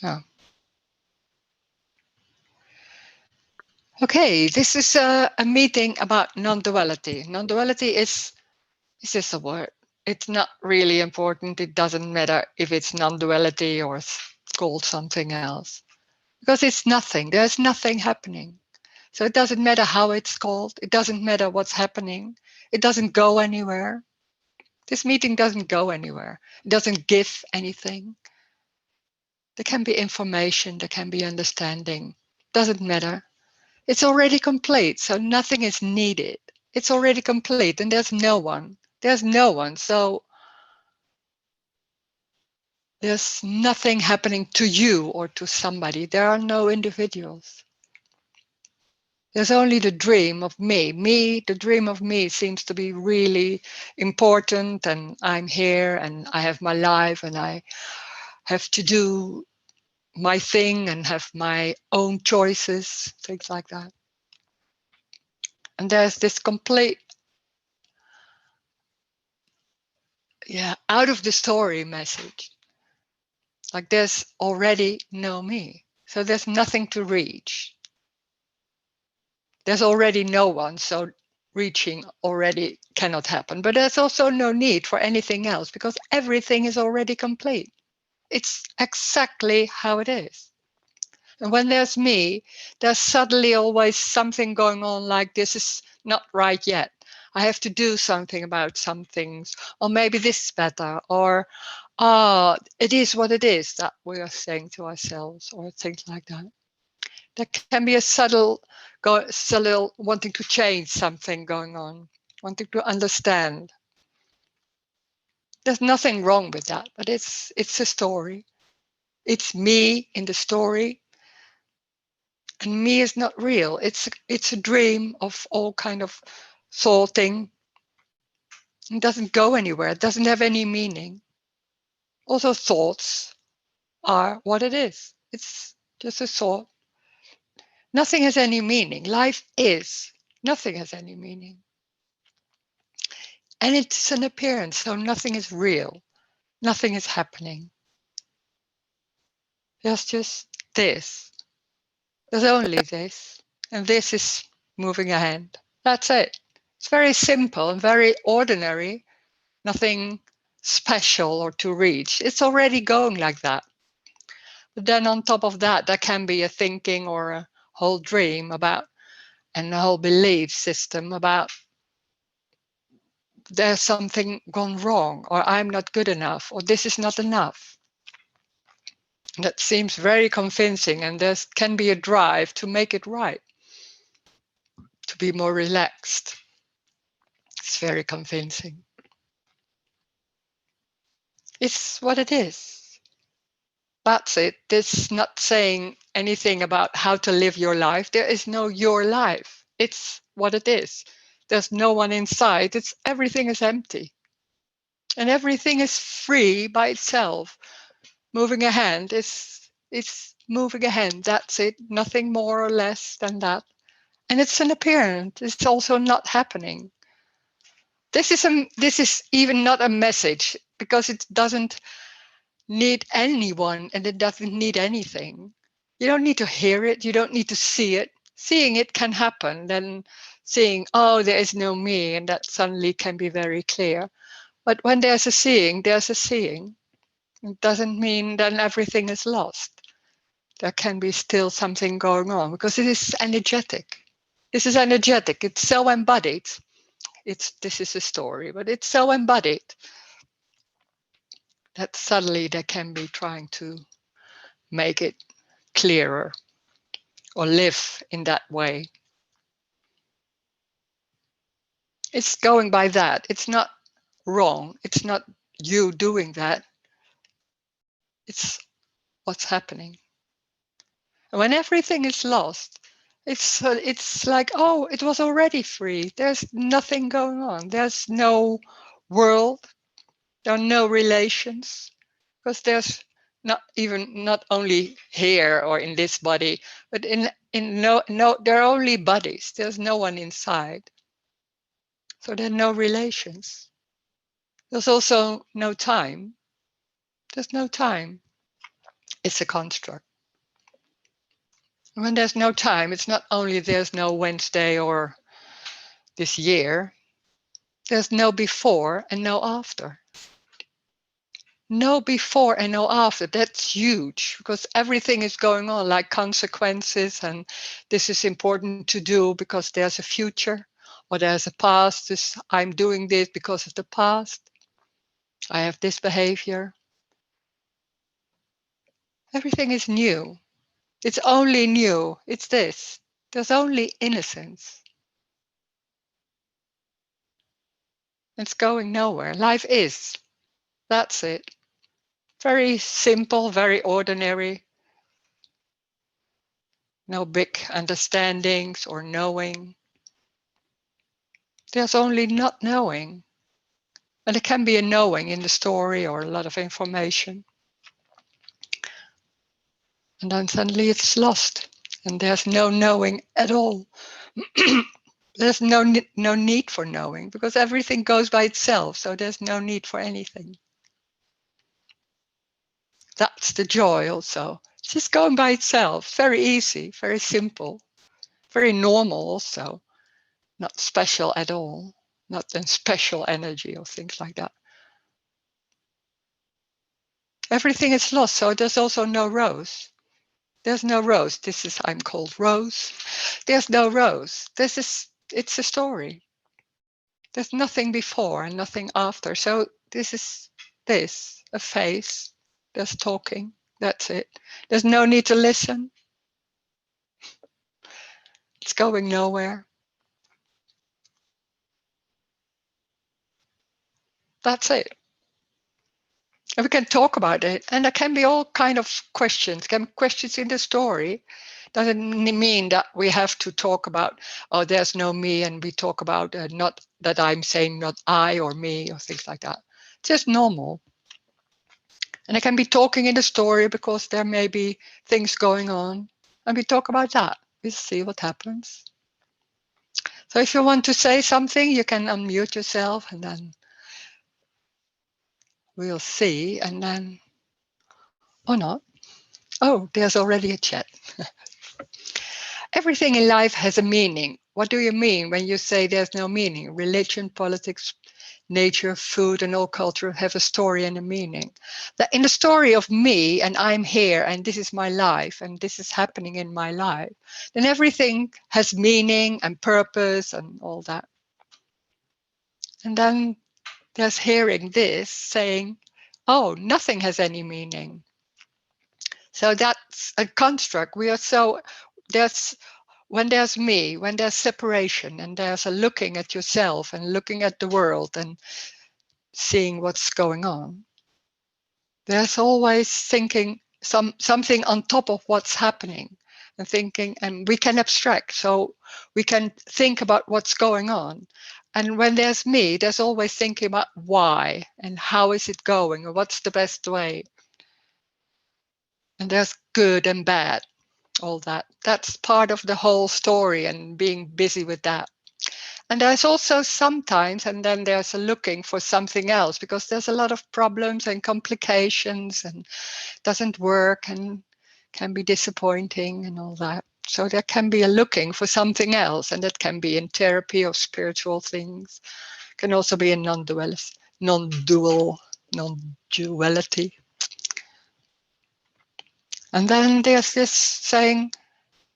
Yeah. Okay, this is a meeting about non-duality. Non-duality is just a word. It's not really important. It doesn't matter if it's non-duality or it's called something else. Because it's nothing. There's nothing happening. So it doesn't matter how it's called. It doesn't matter what's happening. It doesn't go anywhere. This meeting doesn't go anywhere. It doesn't give anything. There can be information. There can be understanding. Doesn't matter. It's already complete. So nothing is needed. It's already complete and there's no one. There's no one. So there's nothing happening to you or to somebody. There are no individuals. There's only the dream of me. The dream of me seems to be really important, and I'm here and I have my life and I have to do my thing and have my own choices, things like that. And there's this complete, out of the story message. Like there's already no me. So there's nothing to reach. There's already no one. So reaching already cannot happen. But there's also no need for anything else because everything is already complete. It's exactly how it is. And when there's me, there's suddenly always something going on like this is not right yet. I have to do something about some things, or maybe this is better, or it is what it is that we are saying to ourselves, or things like that. There can be a subtle wanting to change something going on, wanting to understand. There's nothing wrong with that, but it's a story. It's me in the story, and me is not real. It's a dream of all kind of thoughting. It doesn't go anywhere. It doesn't have any meaning. Also, thoughts are what it is. It's just a thought. Nothing has any meaning. Life is. Nothing has any meaning. And it's an appearance, so nothing is real. Nothing is happening. There's just this. There's only this. And this is moving ahead. That's it. It's very simple and very ordinary. Nothing special or to reach. It's already going like that. But then on top of that, there can be a thinking or a whole dream about, and a whole belief system about there's something gone wrong, or I'm not good enough, or this is not enough. That seems very convincing, and there can be a drive to make it right, to be more relaxed. It's very convincing. It's what it is. That's it. This is not saying anything about how to live your life. There is no your life. It's what it is. There's no one inside. Everything is empty. And everything is free by itself. Moving a hand is moving a hand. That's it. Nothing more or less than that. And it's an appearance. It's also not happening. This is even not a message because it doesn't need anyone and it doesn't need anything. You don't need to hear it. You don't need to see it. Seeing it can happen. Then seeing, oh, there is no me, and that suddenly can be very clear. But when there's a seeing, there's a seeing. It doesn't mean then everything is lost. There can be still something going on because it is energetic. This is energetic. It's so embodied. This is a story, but it's so embodied that suddenly they can be trying to make it clearer or live in that way. It's going by that. It's not wrong. It's not you doing that. It's what's happening. And when everything is lost, it's like, oh, it was already free. There's nothing going on. There's no world. There are no relations because there's not only here or in this body, but in no there are only bodies. There's no one inside. So there are no relations. There's also no time. There's no time. It's a construct. When there's no time, it's not only there's no Wednesday or this year, there's no before and no after. No before and no after. That's huge because everything is going on like consequences, and this is important to do because there's a future, or there's a past. I'm doing this because of the past. I have this behavior. Everything is new. It's only new. It's this. There's only innocence. It's going nowhere. Life is. That's it. Very simple, very ordinary. No big understandings or knowing. There's only not knowing. And there can be a knowing in the story or a lot of information. And then suddenly it's lost. And there's no knowing at all. There's no need for knowing because everything goes by itself. So there's no need for anything. That's the joy also. It's just going by itself. Very easy, very simple, very normal also. Not special at all. Not in special energy or things like that. Everything is lost. So there's also no Rose. There's no Rose. I'm called Rose. There's no Rose. It's a story. There's nothing before and nothing after. So a face. There's talking. That's it. There's no need to listen. It's going nowhere. That's it. And we can talk about it. And there can be all kind of questions. Can be questions in the story. Doesn't mean that we have to talk about, oh, there's no me, and we talk about not that I'm saying not I or me or things like that. It's just normal. And I can be talking in the story because there may be things going on. And we talk about that. We see what happens. So if you want to say something, you can unmute yourself and then we'll see. And then, or not. Oh, there's already a chat. Everything in life has a meaning. What do you mean when you say there's no meaning? Religion, politics, nature, food, and all culture have a story and a meaning. That in the story of me, and I'm here, and this is my life, and this is happening in my life, then everything has meaning and purpose and all that. And then there's hearing this saying, oh, nothing has any meaning. So that's a construct. There's when there's me, when there's separation, and there's a looking at yourself and looking at the world and seeing what's going on, there's always thinking something on top of what's happening and thinking, and we can abstract, so we can think about what's going on. And when there's me, there's always thinking about why and how is it going or what's the best way. And there's good and bad, all that. That's part of the whole story and being busy with that. And there's also sometimes, and then there's a looking for something else because there's a lot of problems and complications and doesn't work and can be disappointing and all that. So there can be a looking for something else, and that can be in therapy or spiritual things. Can also be in non-duality. And then there's this saying,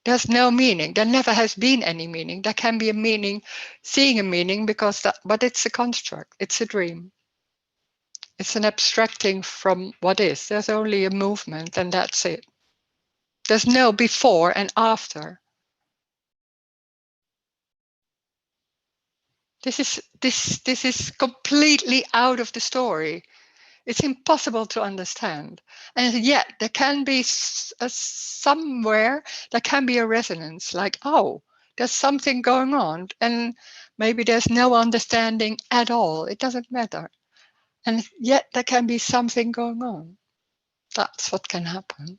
there's no meaning. There never has been any meaning. There can be a meaning, seeing a meaning, but it's a construct. It's a dream. It's an abstracting from what is. There's only a movement, and that's it. There's no before and after. This is completely out of the story. It's impossible to understand. And yet there can be somewhere, there can be a resonance like, oh, there's something going on. And maybe there's no understanding at all. It doesn't matter. And yet there can be something going on. That's what can happen.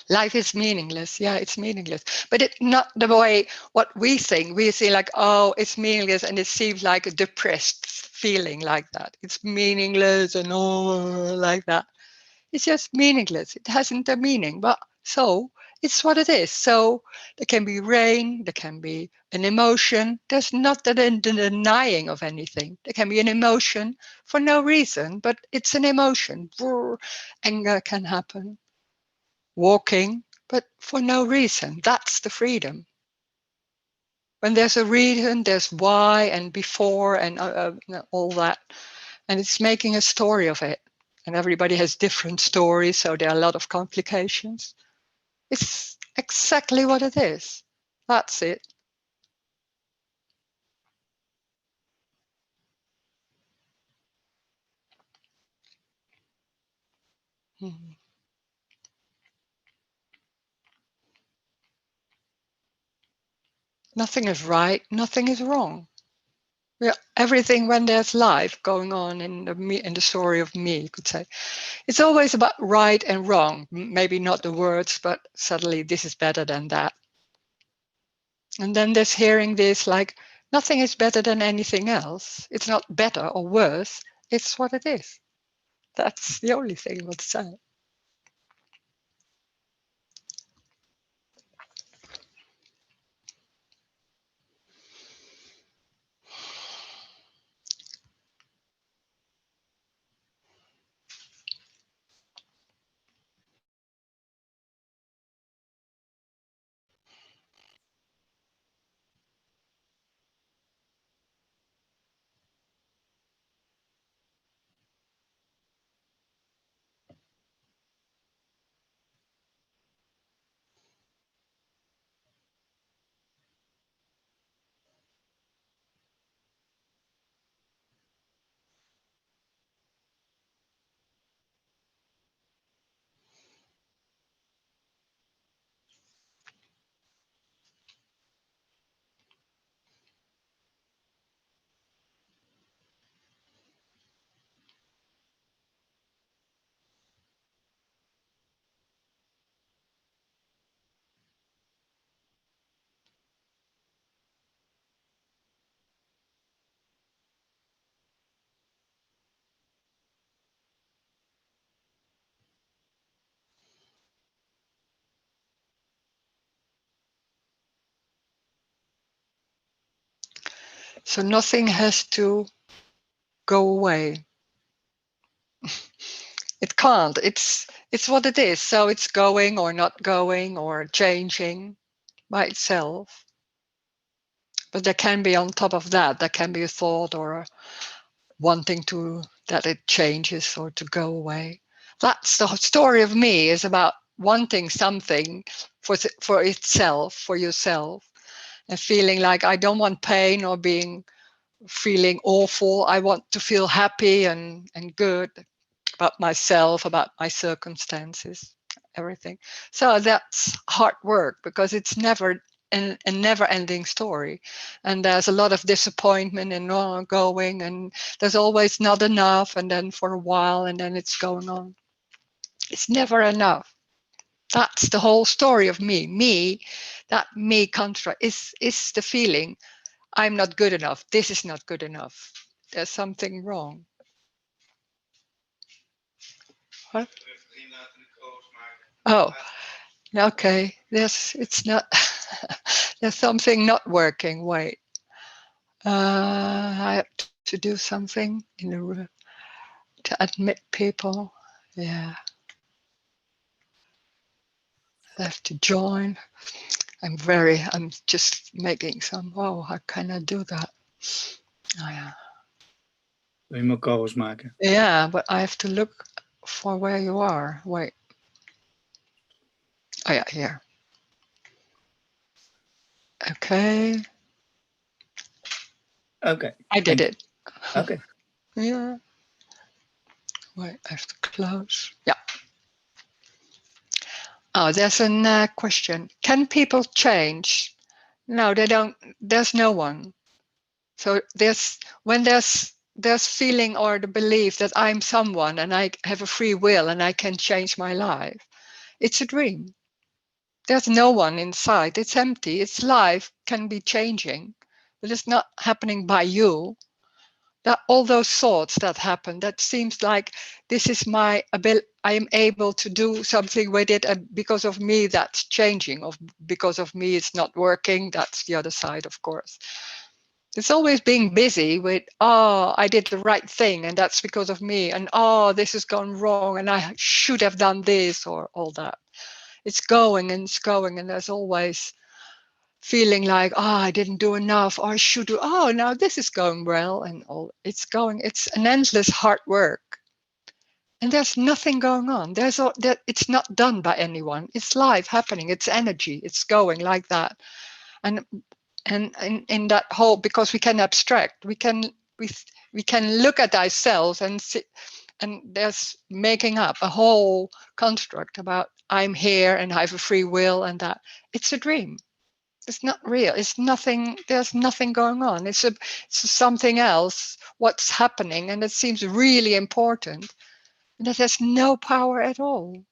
Life is meaningless. Yeah, it's meaningless. But it's not the way what we think. We see like, oh, it's meaningless and it seems like a depressed feeling like that. It's meaningless and oh, like that. It's just meaningless. It hasn't a meaning. But so it's what it is. So there can be rain, there can be an emotion. There's not a denying of anything. There can be an emotion for no reason, but it's an emotion. Anger can happen, walking, but for no reason. That's the freedom. When there's a reason, there's why and before and all that. And it's making a story of it. And everybody has different stories, so there are a lot of complications. It's exactly what it is. That's it. Mhm. Nothing is right, nothing is wrong. Yeah, everything when there's life going on in the story of me, you could say. It's always about right and wrong. Maybe not the words, but suddenly this is better than that. And then there's hearing this like nothing is better than anything else. It's not better or worse. It's what it is. That's the only thing what's said. So nothing has to go away. It can't. It's what it is. So it's going or not going or changing by itself. But there can be on top of that, there can be a thought or a wanting to that it changes or to go away. That's the story of me, is about wanting something for itself, for yourself, and feeling like I don't want pain or being feeling awful. I want to feel happy and good about myself, about my circumstances, everything. So that's hard work because it's never a never-ending story, and there's a lot of disappointment and ongoing, and there's always not enough, and then for a while, and then it's going on. It's never enough. That's the whole story of me. That me construct is the feeling I'm not good enough. This is not good enough. There's something wrong. What? Oh, okay. It's not. There's something not working. Wait. I have to do something in the room to admit people. Yeah, I have to join. I'm just making some. Oh, how can I do that? Oh, yeah. Wil je me co-host maken? Yeah, but I have to look for where you are. Wait. Oh, yeah, here. Okay. Okay. I did Thank you. it. Okay. Yeah. Wait, I have to close. Yeah. Oh, there's a question. Can people change? No, they don't. There's no one. So there's feeling or the belief that I'm someone and I have a free will and I can change my life. It's a dream. There's no one inside. It's empty. Its life can be changing, but it's not happening by you. that all those thoughts that happen, that seems like this is my ability, I am able to do something with it, and because of me that's changing, or because of me it's not working. That's the other side, of course. It's always being busy with, oh, I did the right thing and that's because of me, and oh, this has gone wrong and I should have done this, or all that. It's going and it's going, and there's always feeling like, oh, I didn't do enough, or I should do, oh, now this is going well, and all it's going, it's an endless hard work. And there's nothing going on. There's all, that it's not done by anyone. It's life happening. It's energy. It's going like that. And in that whole, because we can abstract, we we can look at ourselves and see, and there's making up a whole construct about I'm here and I have a free will, and that it's a dream. It's not real. It's nothing. There's nothing going on. It's something else. What's happening, and it seems really important, and it has no power at all.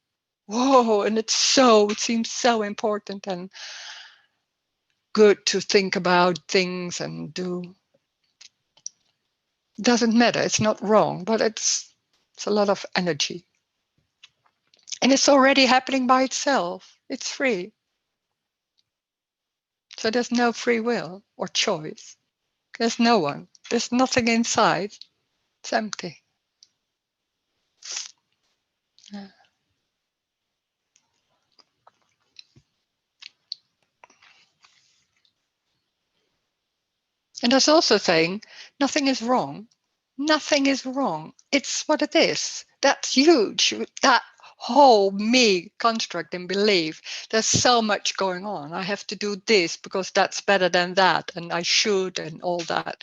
Whoa! And it seems so important and good to think about things and do. It doesn't matter. It's not wrong, but it's a lot of energy, and it's already happening by itself. It's free. So there's no free will or choice. There's no one. There's nothing inside. It's empty. Yeah. And there's also saying nothing is wrong. Nothing is wrong. It's what it is. That's huge. That whole me construct and belief. There's so much going on. I have to do this because that's better than that, and I should, and all that.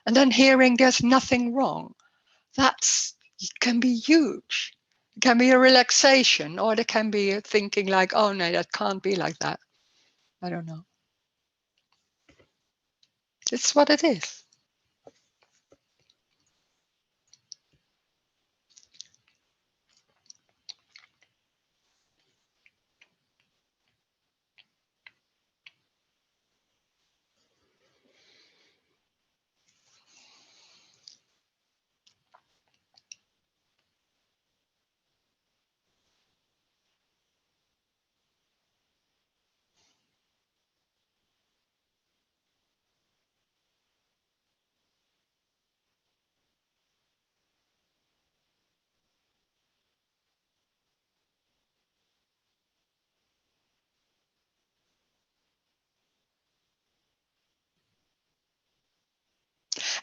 And then hearing there's nothing wrong. That's it can be huge. It can be a relaxation, or there can be a thinking like, oh no, that can't be like that. I don't know. It's what it is.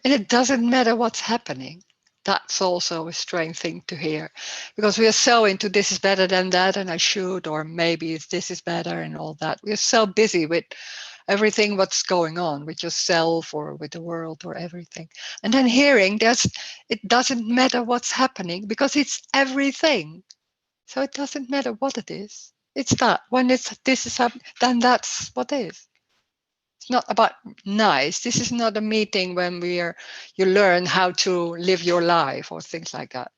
And it doesn't matter what's happening. That's also a strange thing to hear, because we are so into this is better than that, and I should, or maybe this is better, and all that. We are so busy with everything what's going on with yourself or with the world or everything. And then hearing it doesn't matter what's happening because it's everything. So it doesn't matter what it is. It's that when this is happening, then that's what is. It's not about nice. This is not a meeting when you learn how to live your life or things like that.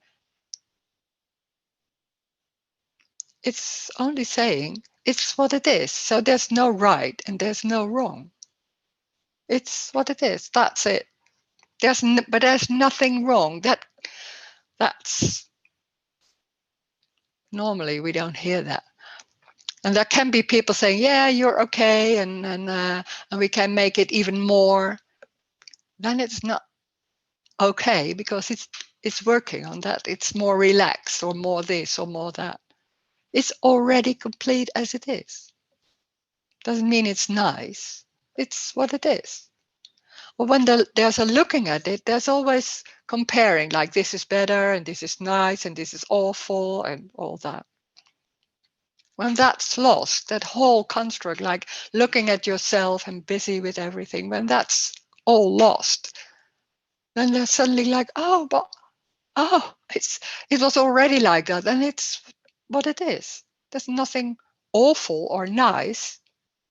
It's only saying it's what it is. So there's no right and there's no wrong. It's what it is. That's it. But there's nothing wrong. That's normally we don't hear that. And there can be people saying, "Yeah, you're okay," and we can make it even more. Then it's not okay because it's working on that. It's more relaxed or more this or more that. It's already complete as it is. Doesn't mean it's nice. It's what it is. But when there's a looking at it, there's always comparing, like this is better and this is nice and this is awful and all that. When that's lost, that whole construct, like looking at yourself and busy with everything, when that's all lost, then there's suddenly like, oh, but it was already like that, and it's what it is. There's nothing awful or nice.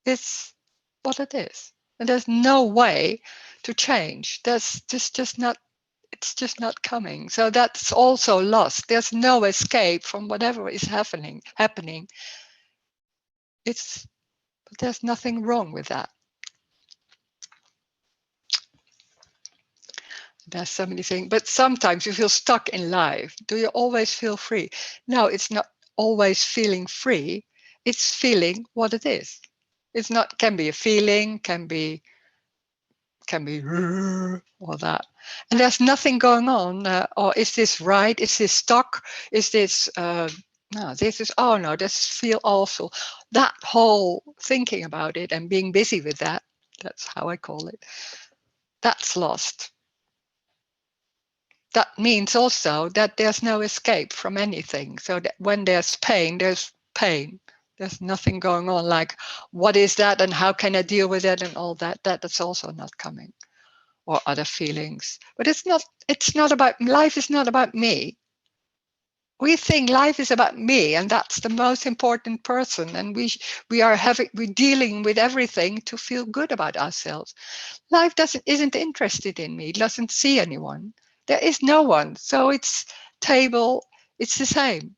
It's what it is, and there's no way to change. There's just not. It's just not coming. So that's also lost. There's no escape from whatever is happening. It's but there's nothing wrong with that. There's so many things, but sometimes you feel stuck in life. Do you always feel free? No, it's not always feeling free. It's feeling what it is. It's not, can be a feeling, can be all that. And there's nothing going on. Or is this right? Is this stuck? Is this, no, this is, oh no, this feel awful. That whole thinking about it and being busy with that, that's how I call it, that's lost. That means also that there's no escape from anything. So that when there's pain, there's pain. There's nothing going on like, what is that and how can I deal with it and all that. That's also not coming. Or other feelings. But it's not about, life is not about me. We think life is about me and that's the most important person. And we're dealing with everything to feel good about ourselves. Life isn't interested in me, doesn't see anyone. There is no one. So it's table, it's the same.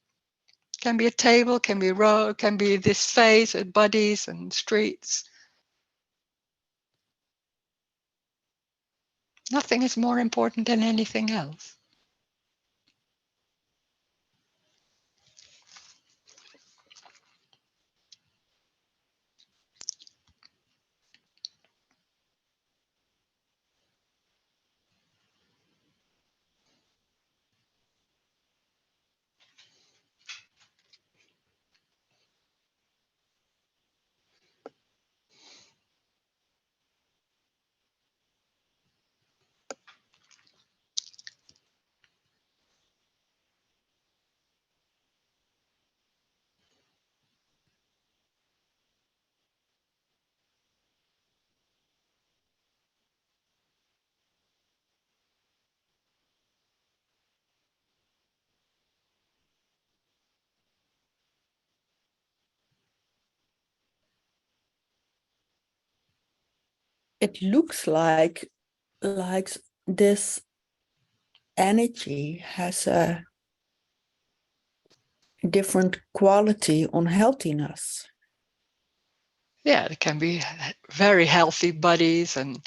Can be a table, can be a road, can be this face and bodies and streets. Nothing is more important than anything else. It looks like this energy has a different quality on healthiness. Yeah, there can be very healthy bodies and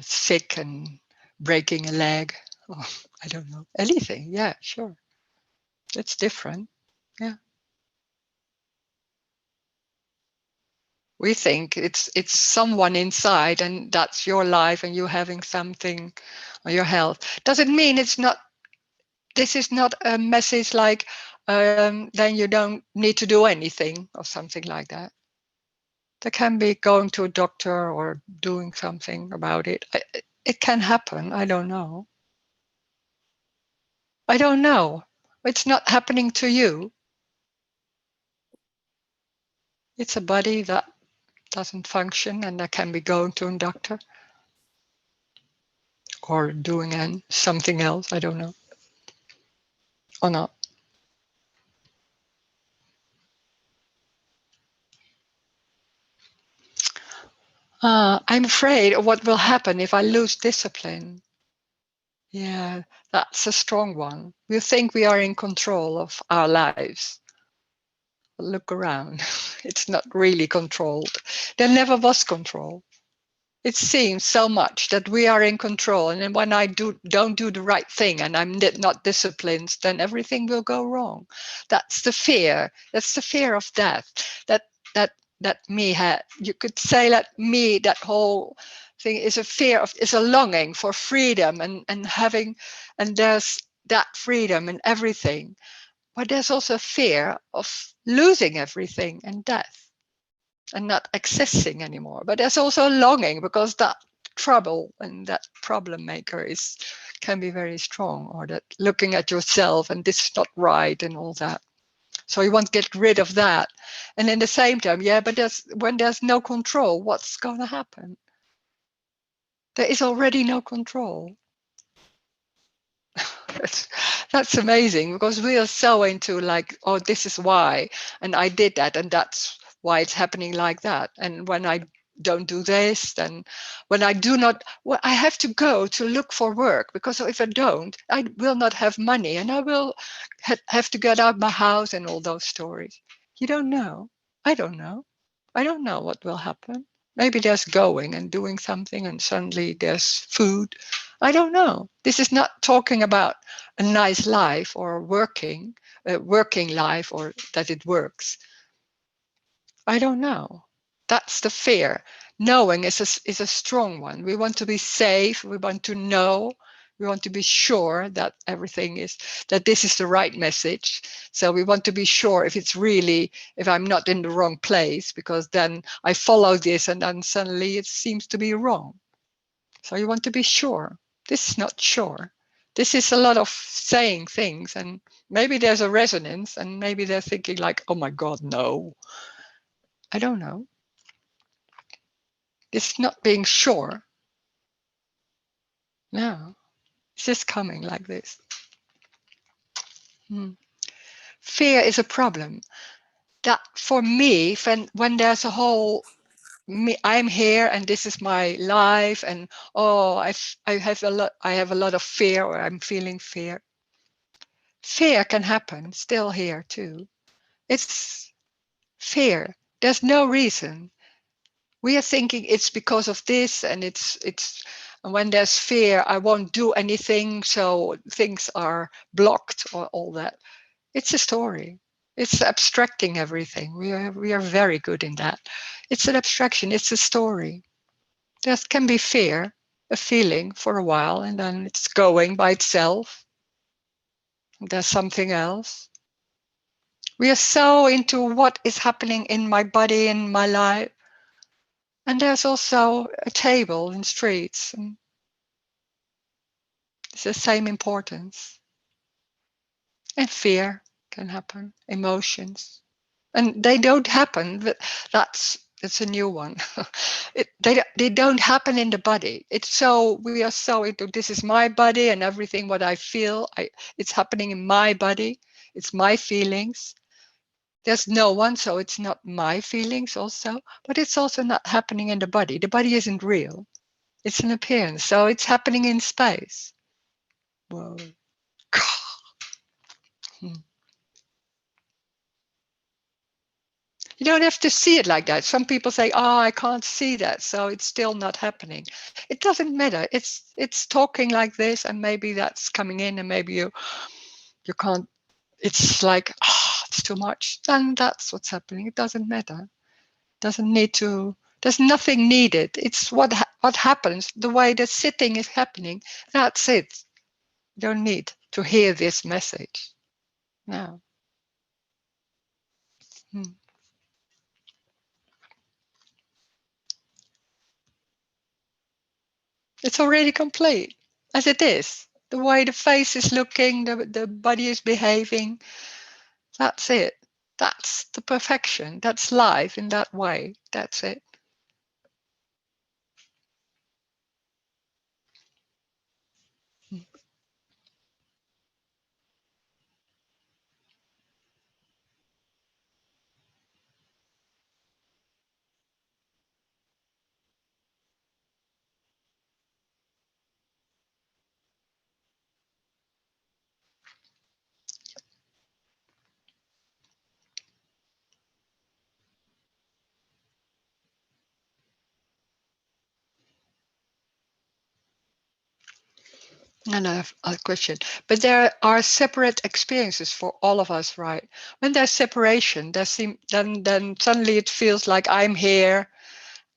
sick and breaking a leg. Oh, I don't know. Anything. Yeah, sure. It's different. Yeah. We think it's someone inside and that's your life and you having something on your health. Doesn't mean it's not, this is not a message like then you don't need to do anything or something like that. There can be going to a doctor or doing something about it. It can happen. I don't know. I don't know. It's not happening to you. It's a body that doesn't function and that can be going to a doctor or doing something else. I don't know. Or not. I'm afraid of what will happen if I lose discipline. Yeah, that's a strong one. We think we are in control of our lives. Look around. It's not really controlled. There never was control. It seems so much that we are in control, and then when I don't do the right thing and I'm not disciplined, then everything will go wrong. That's the fear. That's the fear of death. That that that me had. You could say that me. That whole thing is a fear of, is a longing for freedom and having, and there's that freedom and everything. But there's also fear of losing everything and death and not accessing anymore. But there's also longing because that trouble and that problem maker can be very strong, or that looking at yourself and this is not right and all that. So you want to get rid of that. And in the same time, yeah, but when there's no control, what's going to happen? There is already no control. That's amazing because we are so into like, oh, this is why, and I did that, and that's why it's happening like that. And when I don't do this, then when I do not, well, I have to go to look for work because if I don't, I will not have money and I will have to get out my house and all those stories. You don't know. I don't know. I don't know what will happen. Maybe there's going and doing something and suddenly there's food. I don't know. This is not talking about a nice life or working life, or that it works. I don't know. That's the fear. Knowing is a strong one. We want to be safe. We want to know. We want to be sure that that this is the right message. So we want to be sure if I'm not in the wrong place, because then I follow this and then suddenly it seems to be wrong. So you want to be sure. This is not sure. This is a lot of saying things, and maybe there's a resonance, and maybe they're thinking like, oh my God, no. I don't know. It's not being sure. No, it's just coming like this. Fear is a problem. That for me, when there's a whole I'm here and this is my life, and I have a lot of fear, or I'm feeling fear. Fear can happen still here too. It's fear. There's no reason. We are thinking it's because of this, and and when there's fear, I won't do anything, so things are blocked, or all that. It's a story. It's abstracting everything. We are very good in that. It's an abstraction. It's a story. There can be fear, a feeling for a while, and then it's going by itself. There's something else. We are so into what is happening in my body, in my life. And there's also a table in streets. And it's the same importance. And fear can happen, emotions. And they don't happen. That's a new one. They don't happen in the body. We are so into this is my body, and everything what I feel, it's happening in my body. It's my feelings. There's no one, so it's not my feelings also, but it's also not happening in the body. The body isn't real. It's an appearance, so it's happening in space. Whoa. You don't have to see it like that. Some people say, "Oh, I can't see that, so it's still not happening." It doesn't matter. It's talking like this, and maybe that's coming in, and maybe you can't. It's like, it's too much. Then that's what's happening. It doesn't matter. Doesn't need to. There's nothing needed. It's what happens. The way the sitting is happening. That's it. You don't need to hear this message. No. It's already complete, as it is. The way the face is looking, the body is behaving, that's it. That's the perfection. That's life in that way. That's it. And I have a question. But there are separate experiences for all of us, right? When there's separation, then suddenly it feels like I'm here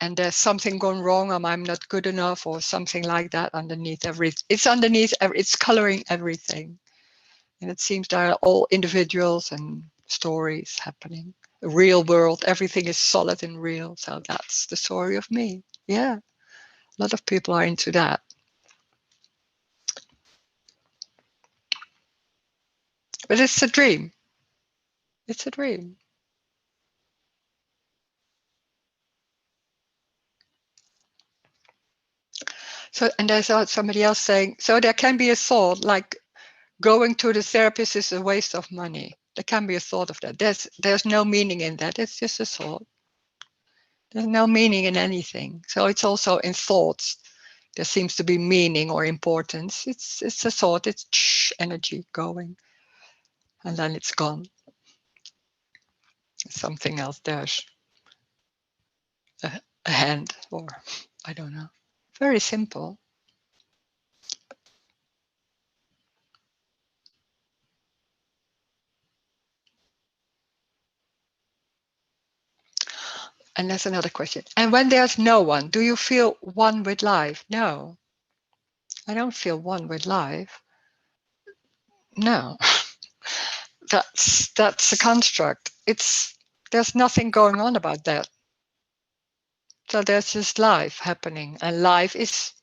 and there's something gone wrong, or I'm not good enough, or something like that underneath it's coloring everything. And it seems there are all individuals and stories happening. The real world, everything is solid and real. So that's the story of me. Yeah, a lot of people are into that. But it's a dream. It's a dream. So, and there's somebody else saying, so there can be a thought like going to the therapist is a waste of money. There can be a thought of that. There's no meaning in that. It's just a thought. There's no meaning in anything. So it's also in thoughts. There seems to be meaning or importance. It's a thought. It's energy going, and then it's gone. Something else. There's a hand, or I don't know. Very simple. And that's another question. And when there's no one, do you feel one with life? No, I don't feel one with life. No, that's a construct. There's nothing going on about that. So there's just life happening, and life is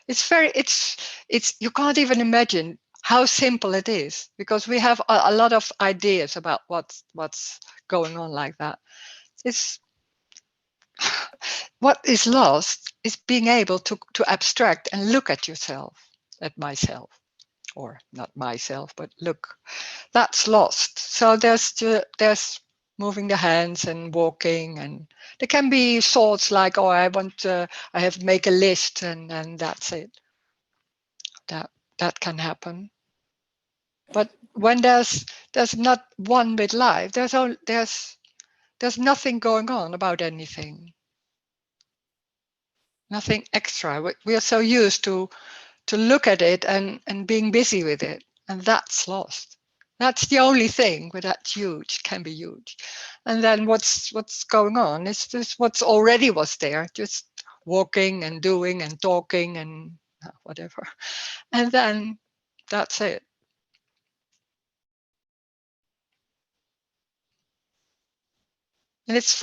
it's you can't even imagine how simple it is, because we have a lot of ideas about what's going on like that. It's what is lost is being able to abstract and look at yourself, at myself, or not myself, but look. That's lost. So there's moving the hands and walking, and there can be thoughts like, oh, I have to make a list, and that's it. That can happen. But when there's not one with life, there's nothing going on about anything, nothing extra. We are so used to look at it and being busy with it, and that's lost. That's the only thing, but that's huge, can be huge. And then what's going on is just what's already was there, just walking and doing and talking and whatever. And then that's it. And it's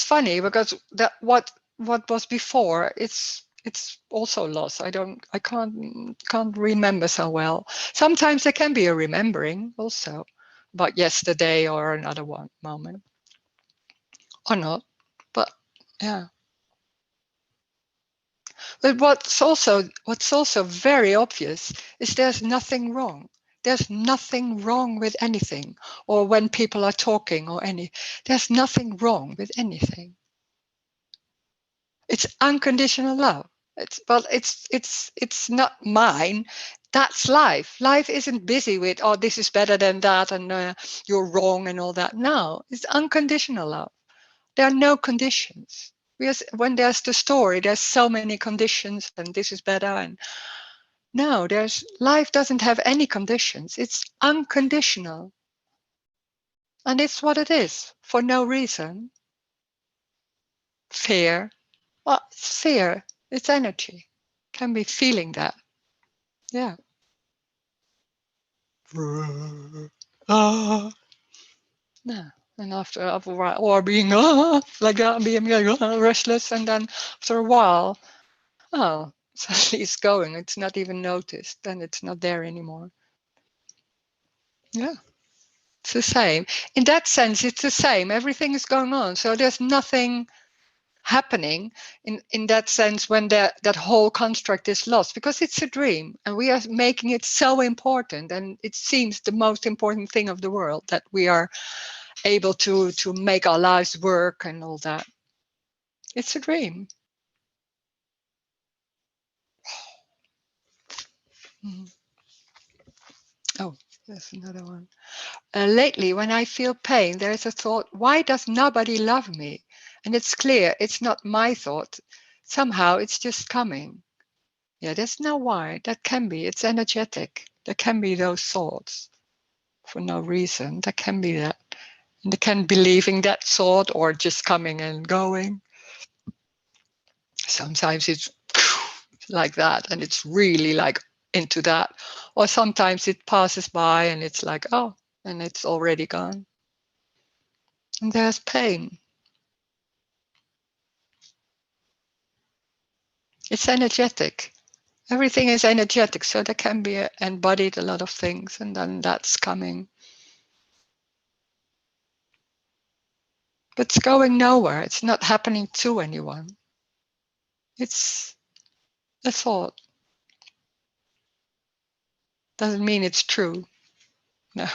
funny because that what was before, it's also lost. I can't remember so well. Sometimes there can be a remembering also about yesterday or another one moment, or not. But yeah. But what's also very obvious is there's nothing wrong. There's nothing wrong with anything, or when people are talking or there's nothing wrong with anything. It's unconditional love. It's not mine. That's life. Life isn't busy with, oh, this is better than that, and you're wrong and all that. No, it's unconditional love. There are no conditions. Because when there's the story, there's so many conditions, and this is better. And no, life doesn't have any conditions. It's unconditional, and it's what it is for no reason. Fear. Well, it's fear. It's energy. Can be feeling that. Yeah. Ah. No. And after a while, or being like that, being restless, and then after a while, oh, suddenly it's going. It's not even noticed, then it's not there anymore. Yeah, it's the same. In that sense, it's the same. Everything is going on, so there's nothing happening in that sense when that whole construct is lost, because it's a dream and we are making it so important, and it seems the most important thing of the world, that we are able to make our lives work and all that. It's a dream. Mhm. Oh, there's another one. Lately, when I feel pain, there is a thought, why does nobody love me? And it's clear it's not my thought. Somehow it's just coming. Yeah, there's no why. That can be. It's energetic. There can be those thoughts for no reason. There can be that. And they can be leaving that thought or just coming and going. Sometimes it's like that and it's really like into that. Or sometimes it passes by and it's like, oh, and it's already gone. And there's pain. It's energetic. Everything is energetic. So there can be embodied a lot of things, and then that's coming. But it's going nowhere. It's not happening to anyone. It's a thought. Doesn't mean it's true. No,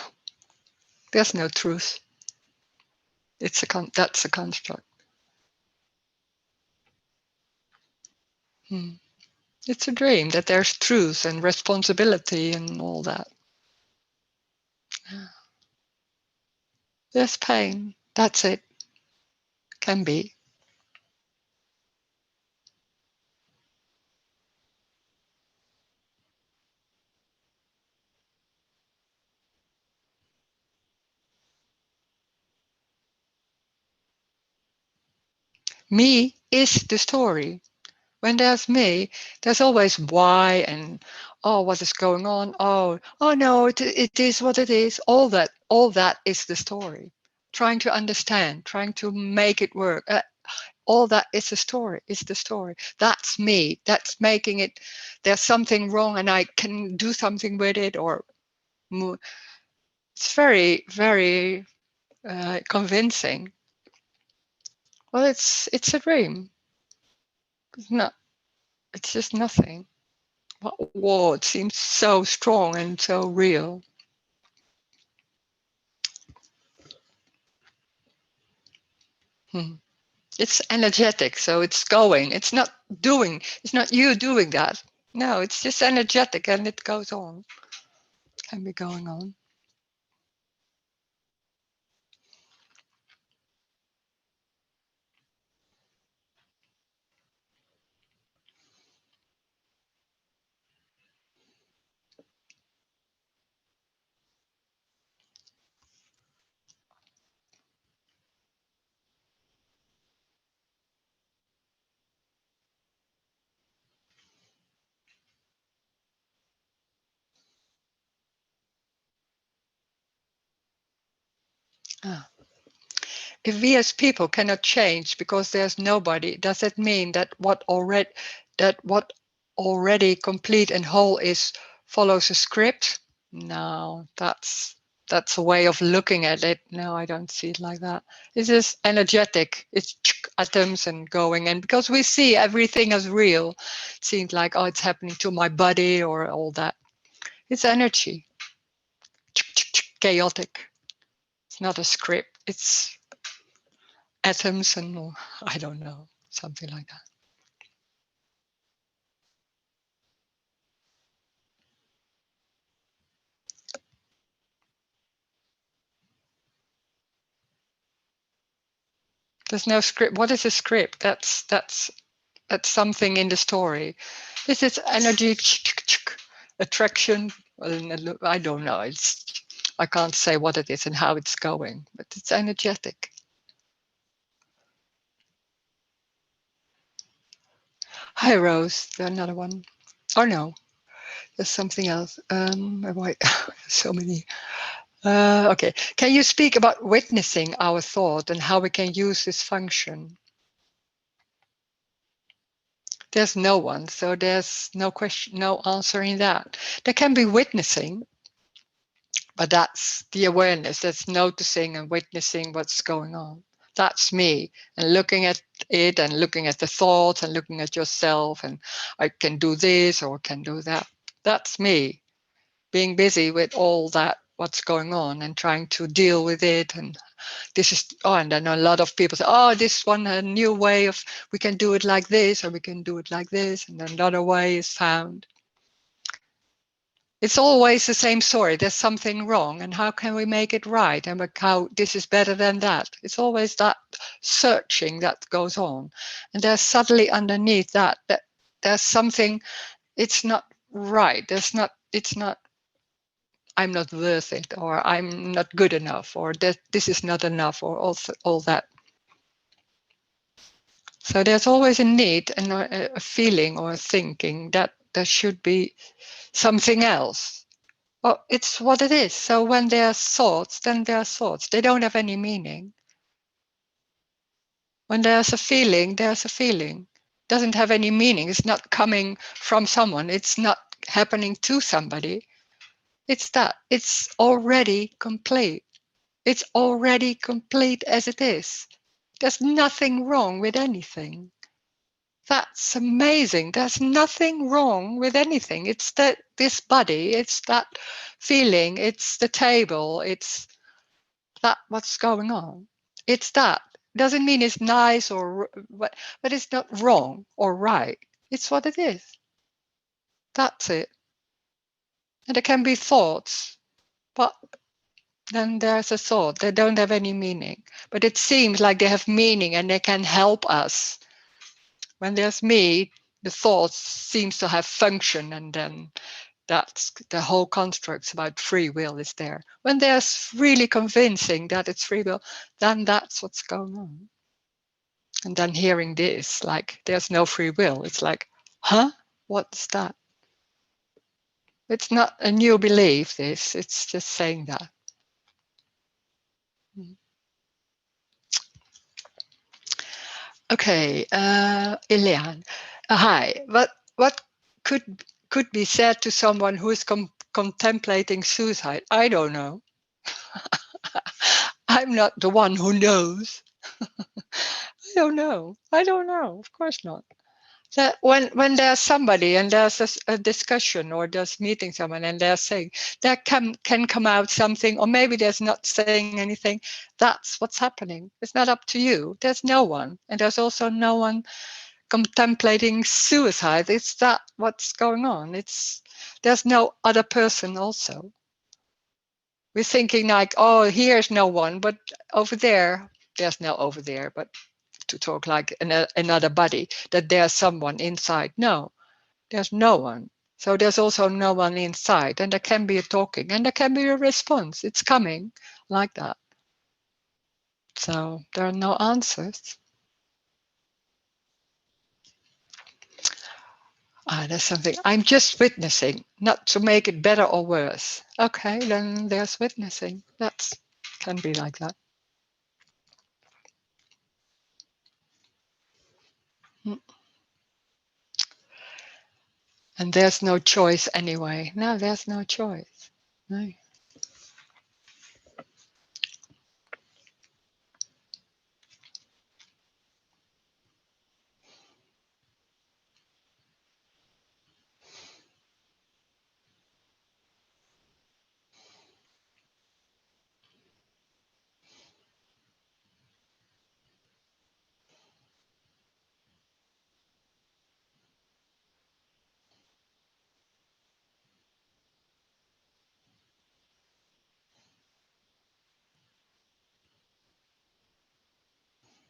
there's no truth. That's a construct. Hmm. It's a dream that there's truth and responsibility and all that. There's pain. That's it. Can be. Me is the story. When there's me, there's always why and oh, what is going on? Oh no, it is what it is. All that is the story. Trying to understand, trying to make it work. All that is the story. Is the story. That's me. That's making it. There's something wrong, and I can do something with it, or it's very, very convincing. Well, it's a dream. It's not. It's just nothing. Whoa, it seems so strong and so real. It's energetic, so it's going. It's not doing. It's not you doing that. No, it's just energetic, and it goes on. Can be going on. Ah. If we as people cannot change because there's nobody, does it mean that what already complete and whole is follows a script? No, that's a way of looking at it. No, I don't see it like that. It's just energetic. It's atoms and going. And because we see everything as real, it seems like, oh, it's happening to my body or all that. It's energy. Chaotic. It's not a script. It's atoms and I don't know, something like that. There's no script. What is a script? That's something in the story. This is energy, attraction. I don't know. I can't say what it is and how it's going, but it's energetic. Hi, Rose. Another one. Or no, there's something else. So many. Okay. Can you speak about witnessing our thought and how we can use this function? There's no one, so there's no question, no answer in that. There can be witnessing, but that's the awareness, that's noticing and witnessing what's going on. That's me, and looking at it and looking at the thoughts and looking at yourself, and I can do this or can do that. That's me, being busy with all that, what's going on, and trying to deal with it. And this is, and then a lot of people say, oh, this one, a new way of, we can do it like this, or we can do it like this, and then another way is found. It's always the same story. There's something wrong, and how can we make it right? And how this is better than that. It's always that searching that goes on. And there's subtly underneath that there's something, it's not right. It's not, I'm not worth it, or I'm not good enough, or that this is not enough, or all that. So there's always a need and a feeling or a thinking that there should be something else. Well, it's what it is. So when there are thoughts, then there are thoughts. They don't have any meaning. When there's a feeling, there's a feeling. It doesn't have any meaning. It's not coming from someone. It's not happening to somebody. It's that. It's already complete. It's already complete as it is. There's nothing wrong with anything. That's amazing. There's nothing wrong with anything. It's that this body, it's that feeling, it's the table, it's that what's going on. It's that. Doesn't mean it's nice or what, but it's not wrong or right. It's what it is. That's it. And there can be thoughts, but then there's a thought. They don't have any meaning. But it seems like they have meaning and they can help us. When there's me, the thoughts seems to have function, and then that's the whole constructs about free will is there. When there's really convincing that it's free will, then that's what's going on. And then hearing this, like there's no free will. It's like, huh? What's that? It's not a new belief, this. It's just saying that. Okay, Ileana. Hi. What could be said to someone who is contemplating suicide? I don't know. I'm not the one who knows. I don't know. I don't know. Of course not. That when there's somebody and there's a discussion or there's meeting someone and they're saying there can come out something, or maybe there's not saying anything, that's what's happening. It's not up to you. There's no one, and there's also no one contemplating suicide. It's that what's going on. There's no other person also. We're thinking like, oh, here's no one, but over there's no over there, but to talk like another body, that there's someone inside. No, there's no one. So there's also no one inside, and there can be a talking and there can be a response. It's coming like that. So there are no answers. There's something. I'm just witnessing, not to make it better or worse. Okay, then there's witnessing. That can be like that. And there's no choice anyway. No, there's no choice. No.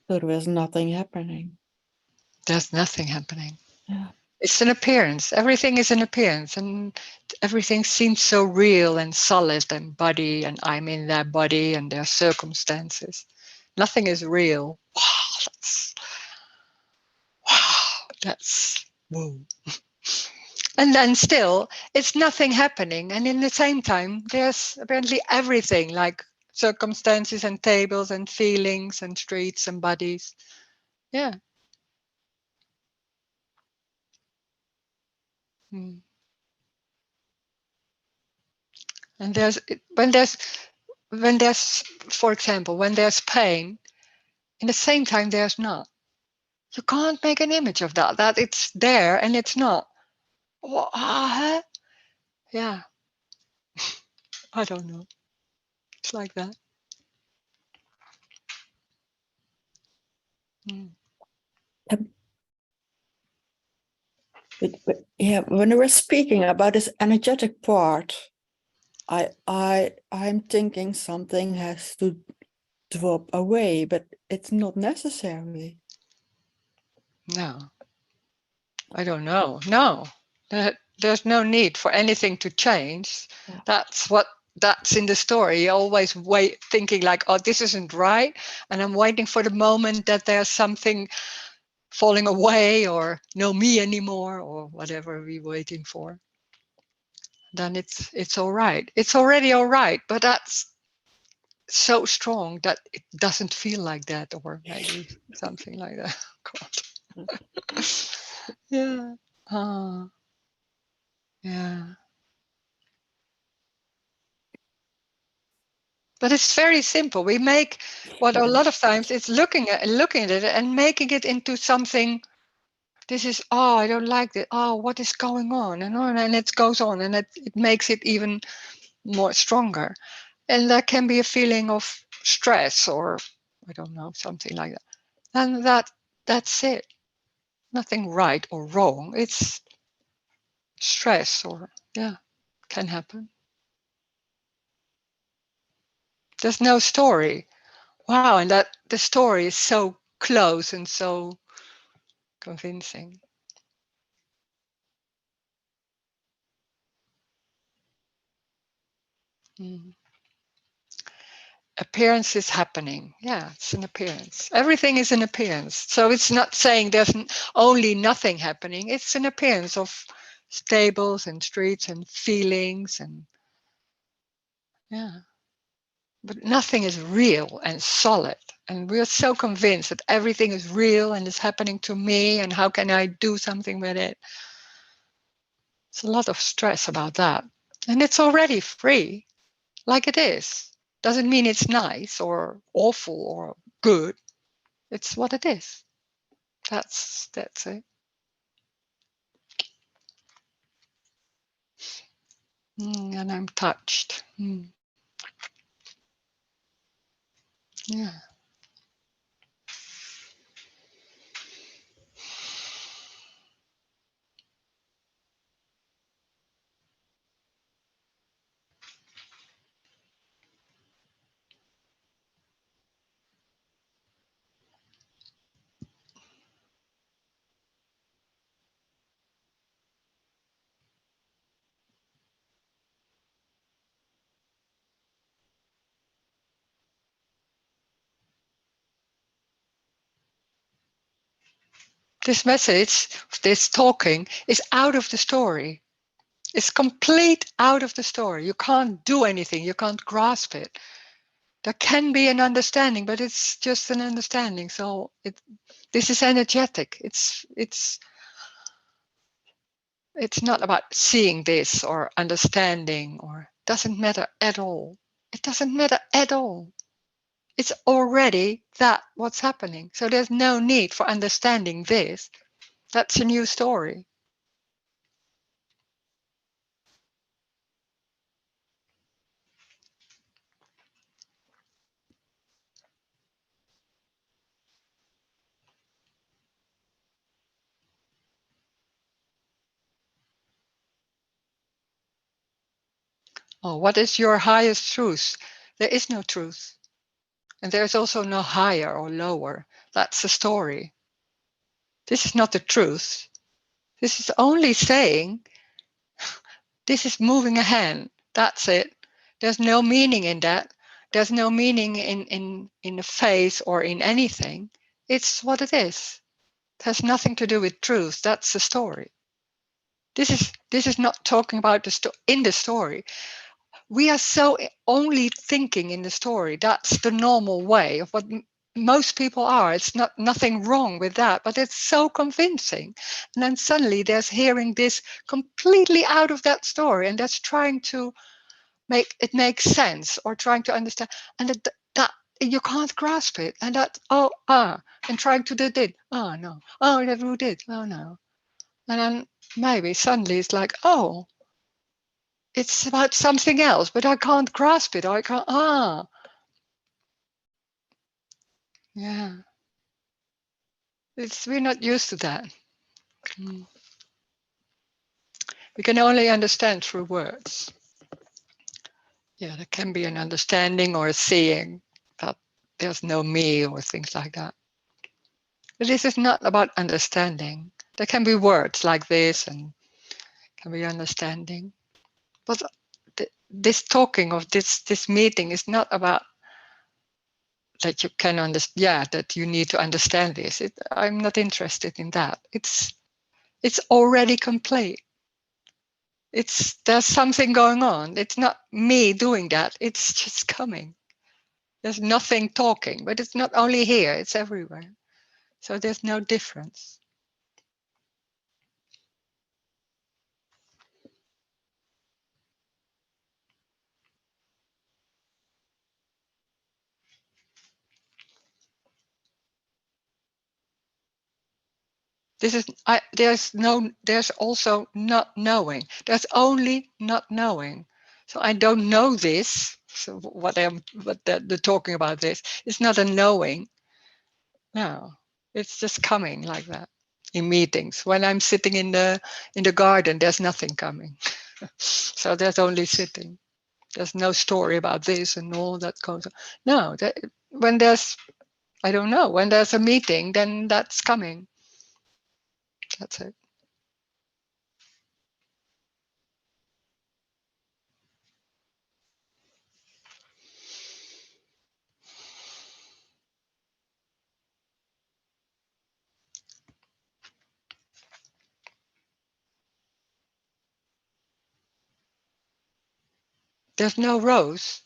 So there is nothing happening. There's nothing happening. Yeah. It's an appearance. Everything is an appearance, and everything seems so real and solid and body, and I'm in that body and their circumstances. Nothing is real. That's whoa. And then still, it's nothing happening. And in the same time, there's apparently everything, like circumstances and tables and feelings and streets and bodies. Yeah. Mm. And when there's, for example, when there's pain, in the same time there's not. You can't make an image of that it's there and it's not. Huh? Yeah, I don't know. It's like that. Mm. Yeah, when we were speaking about this energetic part, I'm thinking something has to drop away, but it's not necessary. No, I don't know. No, there's no need for anything to change. Yeah. That's in the story. You always wait, thinking like, oh, this isn't right, and I'm waiting for the moment that there's something falling away or no me anymore or whatever we're waiting for. Then it's all right. It's already all right, but that's so strong that it doesn't feel like that, or maybe something like that. God. Yeah. Yeah. But it's very simple. We make what a lot of times it's looking at it and making it into something. This is, oh, I don't like it. Oh, what is going on, and it goes on, and it makes it even more stronger. And there can be a feeling of stress, or I don't know, something like that. And that's it. Nothing right or wrong. It's stress, or yeah, can happen. There's no story. Wow, and that the story is so close and so convincing. Mm. appearance is happening. Yeah, it's an appearance. Everything is an appearance. So it's not saying there's only nothing happening. It's an appearance of tables and streets and feelings and yeah. But nothing is real and solid. And we're so convinced that everything is real and is happening to me, and how can I do something with it? It's a lot of stress about that. And it's already free, like it is. Doesn't mean it's nice or awful or good. It's what it is. That's it. And I'm touched. Yeah. This message, this talking, is out of the story. It's complete out of the story. You can't do anything. You can't grasp it. There can be an understanding, but it's just an understanding. So this is energetic. It's not about seeing this or understanding, or doesn't matter at all. It doesn't matter at all. It's already that what's happening. So there's no need for understanding this. That's a new story. Oh, what is your highest truth? There is no truth. And there's also no higher or lower. That's the story. This is not the truth. This is only saying, this is moving a hand. That's it. There's no meaning in that. There's no meaning in a face or in anything. It's what it is. It has nothing to do with truth. That's the story. This is not talking about in the story. We are so only thinking in the story. That's the normal way of what most people are. It's not nothing wrong with that, but it's so convincing. And then suddenly there's hearing this completely out of that story, and that's trying to make it make sense or trying to understand, and that you can't grasp it, and that and trying to do it. Oh no, oh that who did? Oh no, and then maybe suddenly it's like, oh, it's about something else, but I can't grasp it. I can't. Yeah. We're not used to that. Mm. We can only understand through words. Yeah, there can be an understanding or a seeing that there's no me or things like that. But this is not about understanding. There can be words like this and can be understanding. But this talking of this meeting is not about that you can understand. Yeah, that you need to understand this. I'm not interested in that. It's already complete. There's something going on. It's not me doing that. It's just coming. There's nothing talking, but it's not only here, it's everywhere. So there's no difference. There's also not knowing. There's only not knowing. So I don't know this. So what they're talking about this, it's not a knowing. No, it's just coming like that in meetings. When I'm sitting in the garden, there's nothing coming. So there's only sitting. There's no story about this and all that goes on. No, when there's, I don't know, when there's a meeting, then that's coming. That's it. There's no Roes.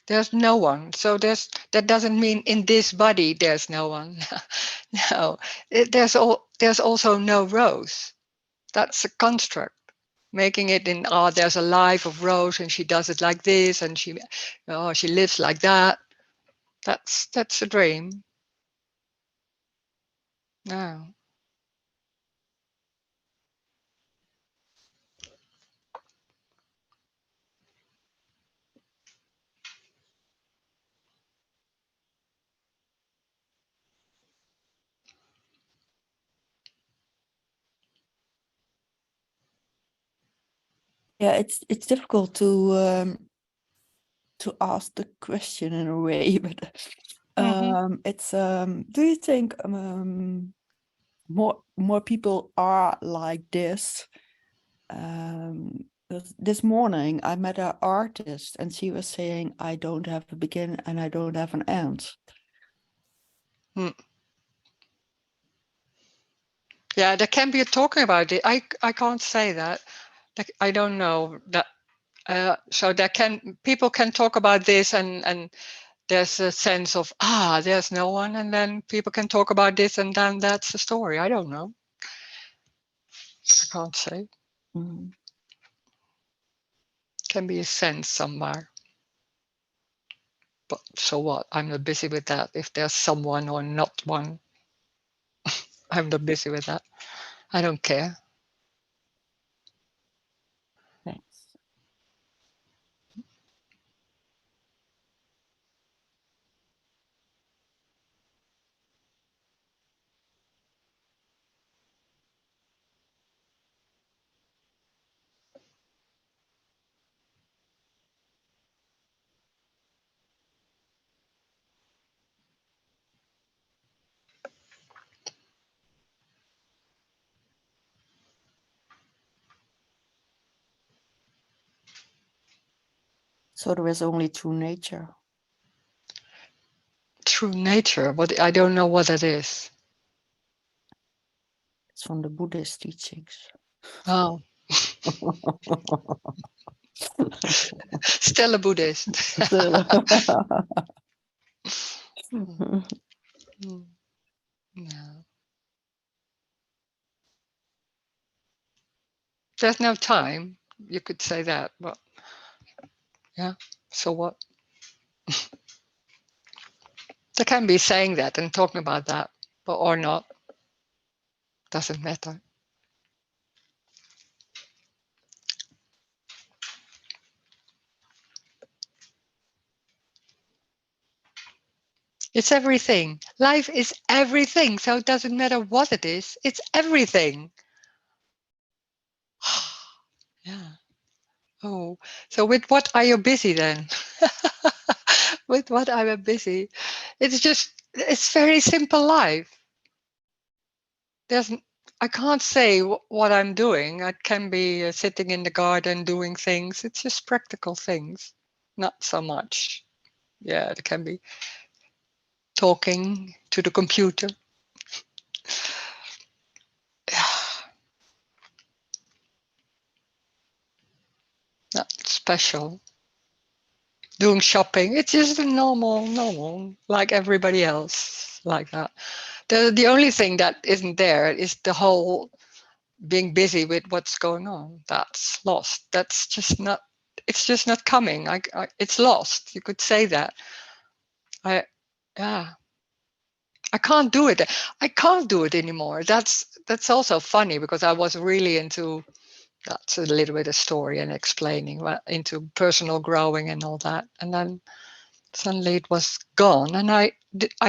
There's no one. So that doesn't mean in this body there's no one. No, there's also no Roes. That's a construct. Making it in, there's a life of Rose and she does it like this and she lives like that. That's a dream. No. Yeah, it's difficult to ask the question in a way, but it's do you think more people are like this? This morning I met an artist and she was saying, I don't have a beginning and I don't have an end. Yeah, there can be a talking about it. I can't say that. I don't know that. So people can talk about this and there's a sense of there's no one, and then people can talk about this and then that's the story. I don't know. I can't say. Can be a sense somewhere. But so what? I'm not busy with that. If there's someone or not one, I'm not busy with that. I don't care. Thanks. So there is only true nature. True nature. What I don't know what it is. It's from the Buddhist teachings. Oh. Still a Buddhist. Still. No. There's no time. You could say that, but yeah. So what? They can be saying that and talking about that, but or not. Doesn't matter. It's everything. Life is everything. So it doesn't matter what it is. It's everything. Yeah. Oh, so with what are you busy then? With what are you busy? It's very simple life. I can't say what I'm doing. I can be sitting in the garden doing things. It's just practical things, not so much. Yeah, it can be talking to the computer. Not special. Doing shopping, it's just a normal, like everybody else, like that. The only thing that isn't there is the whole being busy with what's going on. That's lost. That's just not. It's just not coming. It's lost. You could say that. Yeah. I can't do it. I can't do it anymore. That's also funny because I was really into. That's a little bit of story and explaining into personal growing and all that, and then suddenly it was gone, and I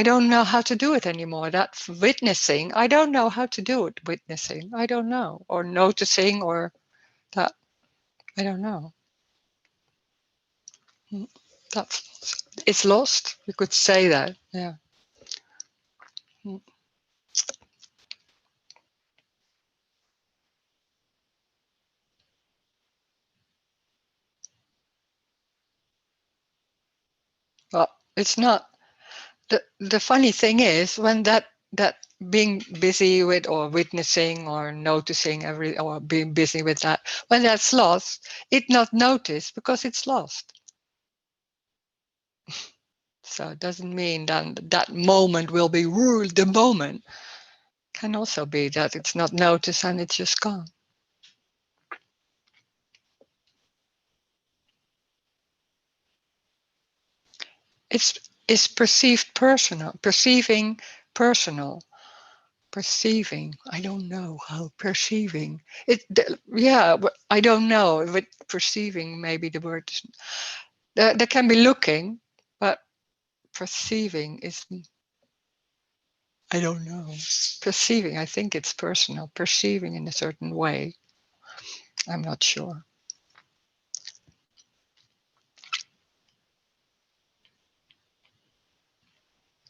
don't know how to do it anymore. That witnessing, I don't know how to do it. Witnessing, I don't know, or noticing, or that I don't know. That's it's lost. You could say that, yeah. Well, it's not. The funny thing is when that being busy with or witnessing or noticing or being busy with that, when that's lost, it not noticed because it's lost. So it doesn't mean that that moment will be ruled the moment. Can also be that it's not noticed and it's just gone. It's perceived personal, perceiving personal, perceiving. I don't know how perceiving it. Yeah, I don't know. With perceiving, maybe the word is, there can be looking, but perceiving is, I don't know. Perceiving, I think it's personal. Perceiving in a certain way. I'm not sure.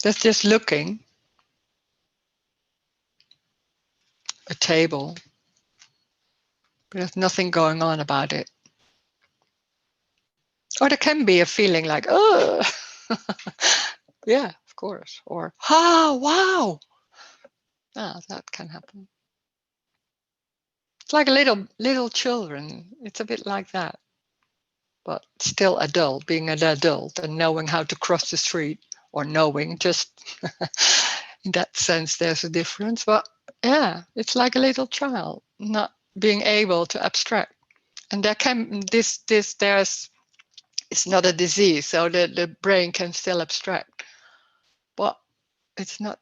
That's just looking. A table, but there's nothing going on about it. Or there can be a feeling like, oh, yeah, of course. Or, oh, wow. Ah, that can happen. It's like little children. It's a bit like that. But still adult, being an adult and knowing how to cross the street, or knowing just in that sense, there's a difference. But yeah, it's like a little child, not being able to abstract. And there can, there's, it's not a disease, so the brain can still abstract. But it's not,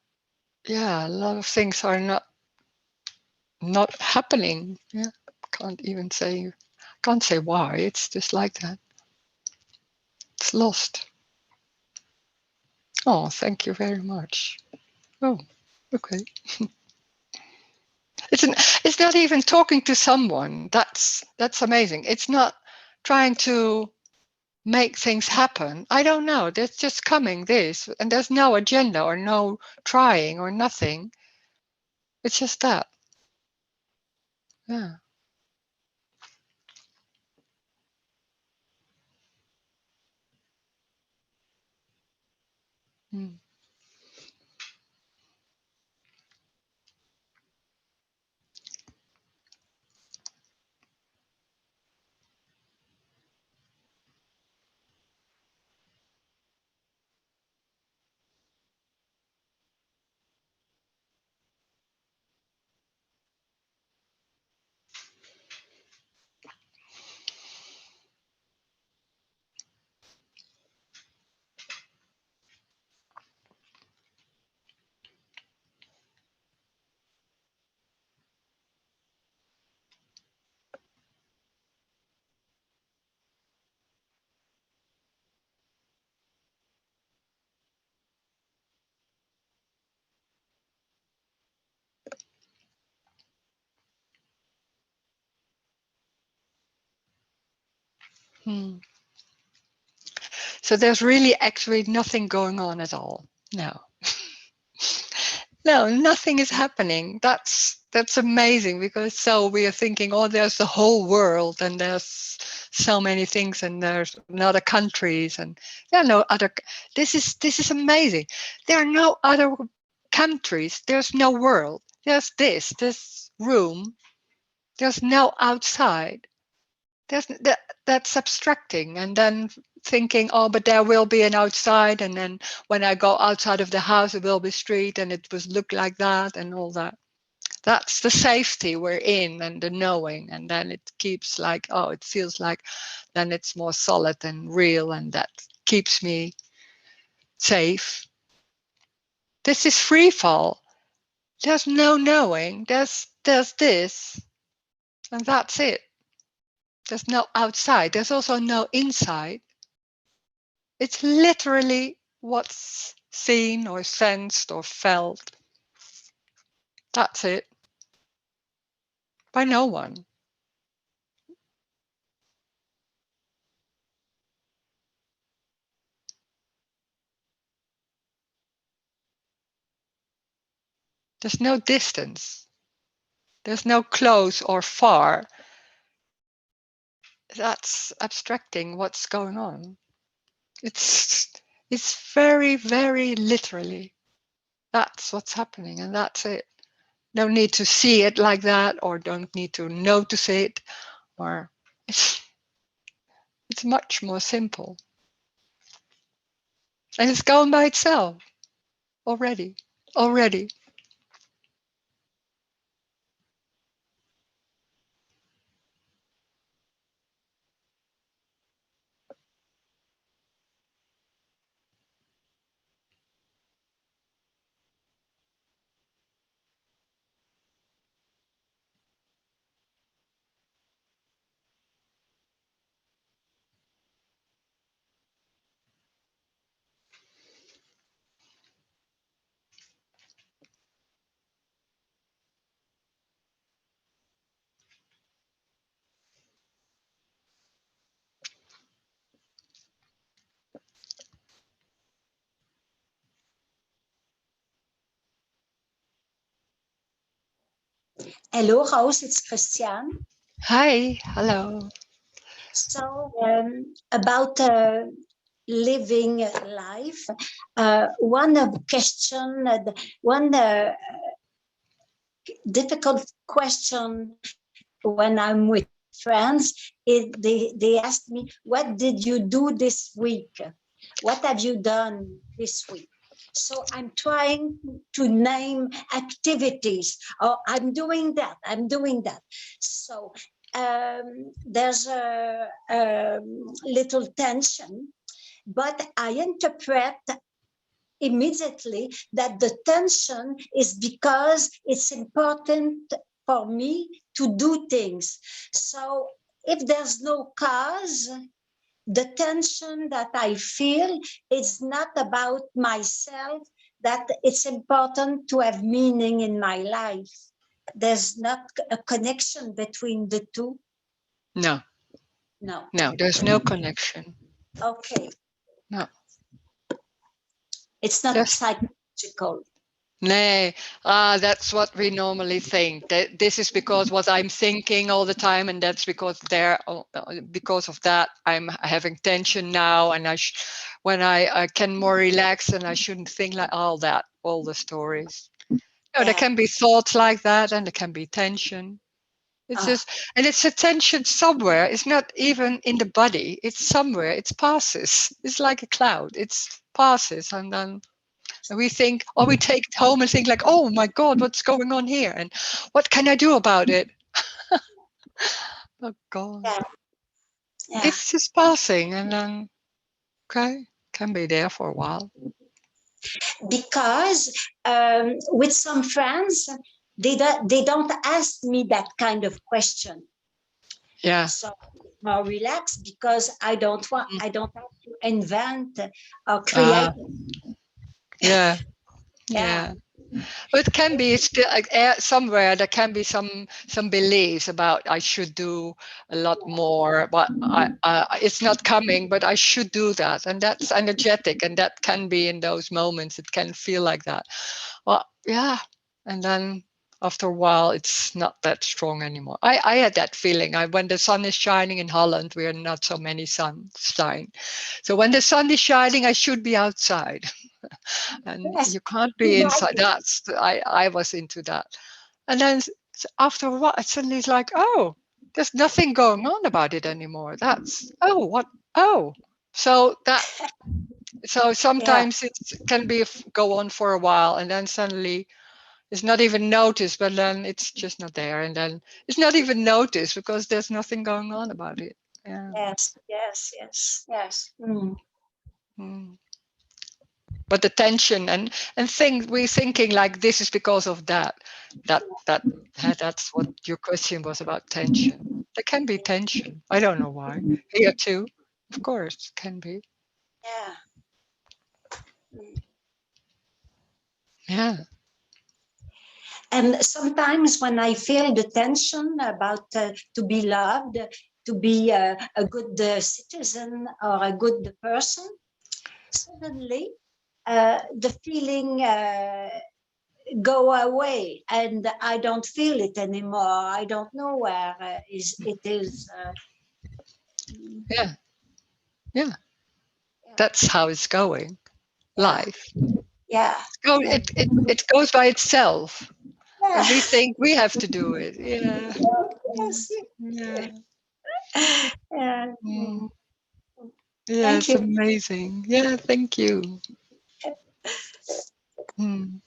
yeah, a lot of things are not happening. Yeah, can't say why. It's just like that. It's lost. Oh, thank you very much. Oh, okay. It's not even talking to someone. That's amazing. It's not trying to make things happen. I don't know. There's just coming this, and there's no agenda or no trying or nothing. It's just that. Yeah. Mm. Mm. So there's really actually nothing going on at all. No. No, nothing is happening. That's amazing, because so we are thinking, oh, there's the whole world and there's so many things and there's other countries and there are no other. This is amazing. There are no other countries. There's no world. There's this room. There's no outside. That's abstracting, and then thinking, oh, but there will be an outside, and then when I go outside of the house it will be street and it will look like that and all that. That's the safety we're in and the knowing, and then it keeps like, oh, it feels like then it's more solid and real, and that keeps me safe. This is free fall. There's no knowing. There's this, and that's it. There's no outside. There's also no inside. It's literally what's seen or sensed or felt. That's it. By no one. There's no distance. There's no close or far. That's abstracting what's going on. It's very, very literally. That's what's happening, and that's it. No need to see it like that, or don't need to notice it, or it's much more simple. And it's going by itself already. Already. Hello, Roes, it's Christiane. Hi, hello. So, about living life, one question, one difficult question when I'm with friends is they ask me, what did you do this week? What have you done this week? So I'm trying to name activities. Oh, I'm doing that. I'm doing that. So there's a little tension, but I interpret immediately that the tension is because it's important for me to do things. So if there's no cause, the tension that I feel is not about myself, that it's important to have meaning in my life. There's not a connection between the two. No, No. no, there's no connection. Okay. No. It's not There's psychological. Nay, that's what we normally think. That this is because what I'm thinking all the time, and that's because because of that I'm having tension now, and when I can more relax, and I shouldn't think like all that, all the stories. No, there Yeah. can be thoughts like that, and there can be tension. It's just, and it's a tension somewhere. It's not even in the body. It's somewhere. It passes. It's like a cloud. It's passes, and then. And we think, or we take it home and think like, oh my God, what's going on here? And what can I do about it? Oh God. Yeah. Yeah. It's just passing and then, okay, can be there for a while. Because with some friends, they don't ask me that kind of question. Yeah. So more relaxed because I don't have to invent or create. Yeah. Yeah. Yeah. But it can be still like somewhere there can be some beliefs about I should do a lot more, but it's not coming. But I should do that, and that's energetic, and that can be in those moments. It can feel like that. Well, yeah, and then after a while, it's not that strong anymore. I had that feeling. When the sun is shining in Holland, we are not so many sunshine. So when the sun is shining, I should be outside. And Yes. you can't be inside. I was into that, and then after a while, suddenly it's like, oh, there's nothing going on about it anymore. That's what so that so Yeah. sometimes it can be go on for a while, and then suddenly it's not even noticed, but then it's just not there, and then it's not even noticed because there's nothing going on about it. Yeah. Yes. Yes. Yes. Yes. Mm. Mm. But the tension and things we thinking like this is because of that's what your question was about, tension. There can be tension. I don't know why. Here too, of course, can be. Yeah. Mm. Yeah. And sometimes when I feel the tension about to be loved, to be a good citizen or a good person, suddenly the feeling go away and I don't feel it anymore. I don't know where it is. Yeah. Yeah. Yeah. That's how it's going. Yeah. Life. Yeah. It goes by itself. Yeah. And we think we have to do it. Yeah. Yes. Yeah. Yeah. Mm. Yeah, Thank it's you. amazing. Yeah, thank you. Mm.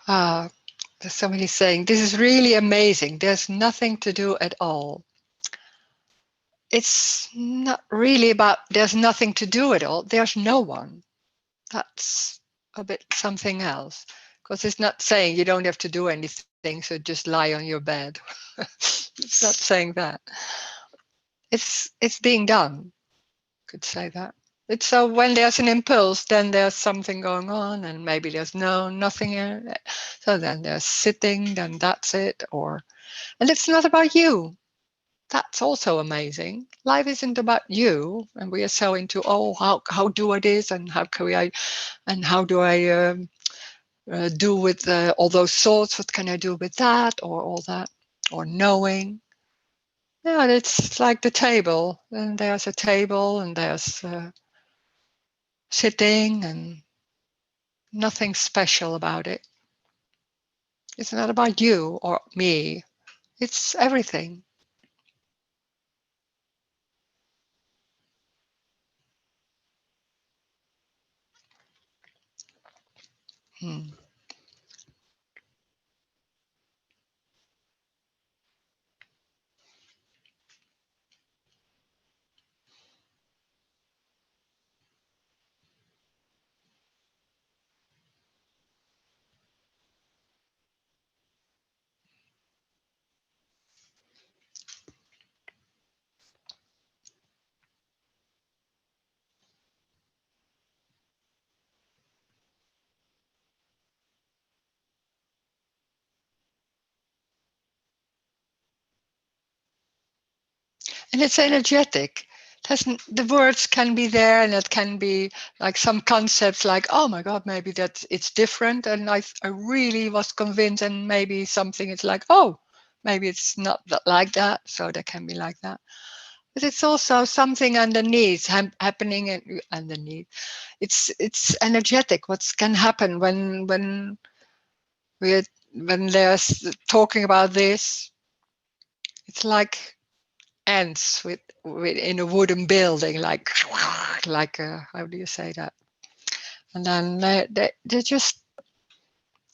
Ah, there's somebody saying, this is really amazing. There's nothing to do at all. It's not really about there's nothing to do at all. There's no one. That's a bit something else. Because it's not saying you don't have to do anything, so just lie on your bed. It's not saying that. It's being done. Could say that. It's so when there's an impulse, then there's something going on, and maybe there's nothing in it. So then there's sitting, then that's it. And it's not about you. That's also amazing. Life isn't about you, and we are so into how do I this and how can I and how do I do with all those thoughts? What can I do with that or all that or knowing? Yeah, it's like the table. And there's a table, and there's sitting, and nothing special about it. It's not about you or me. It's everything. Hmm. And it's energetic. The words can be there, and it can be like some concepts like, oh my God, maybe that it's different. And I really was convinced, and maybe something is like, oh, maybe it's not like that. So that can be like that. But it's also something underneath happening underneath. It's energetic. What can happen we when there's talking about this? It's like ants with in a wooden building, like how do you say that? And then they just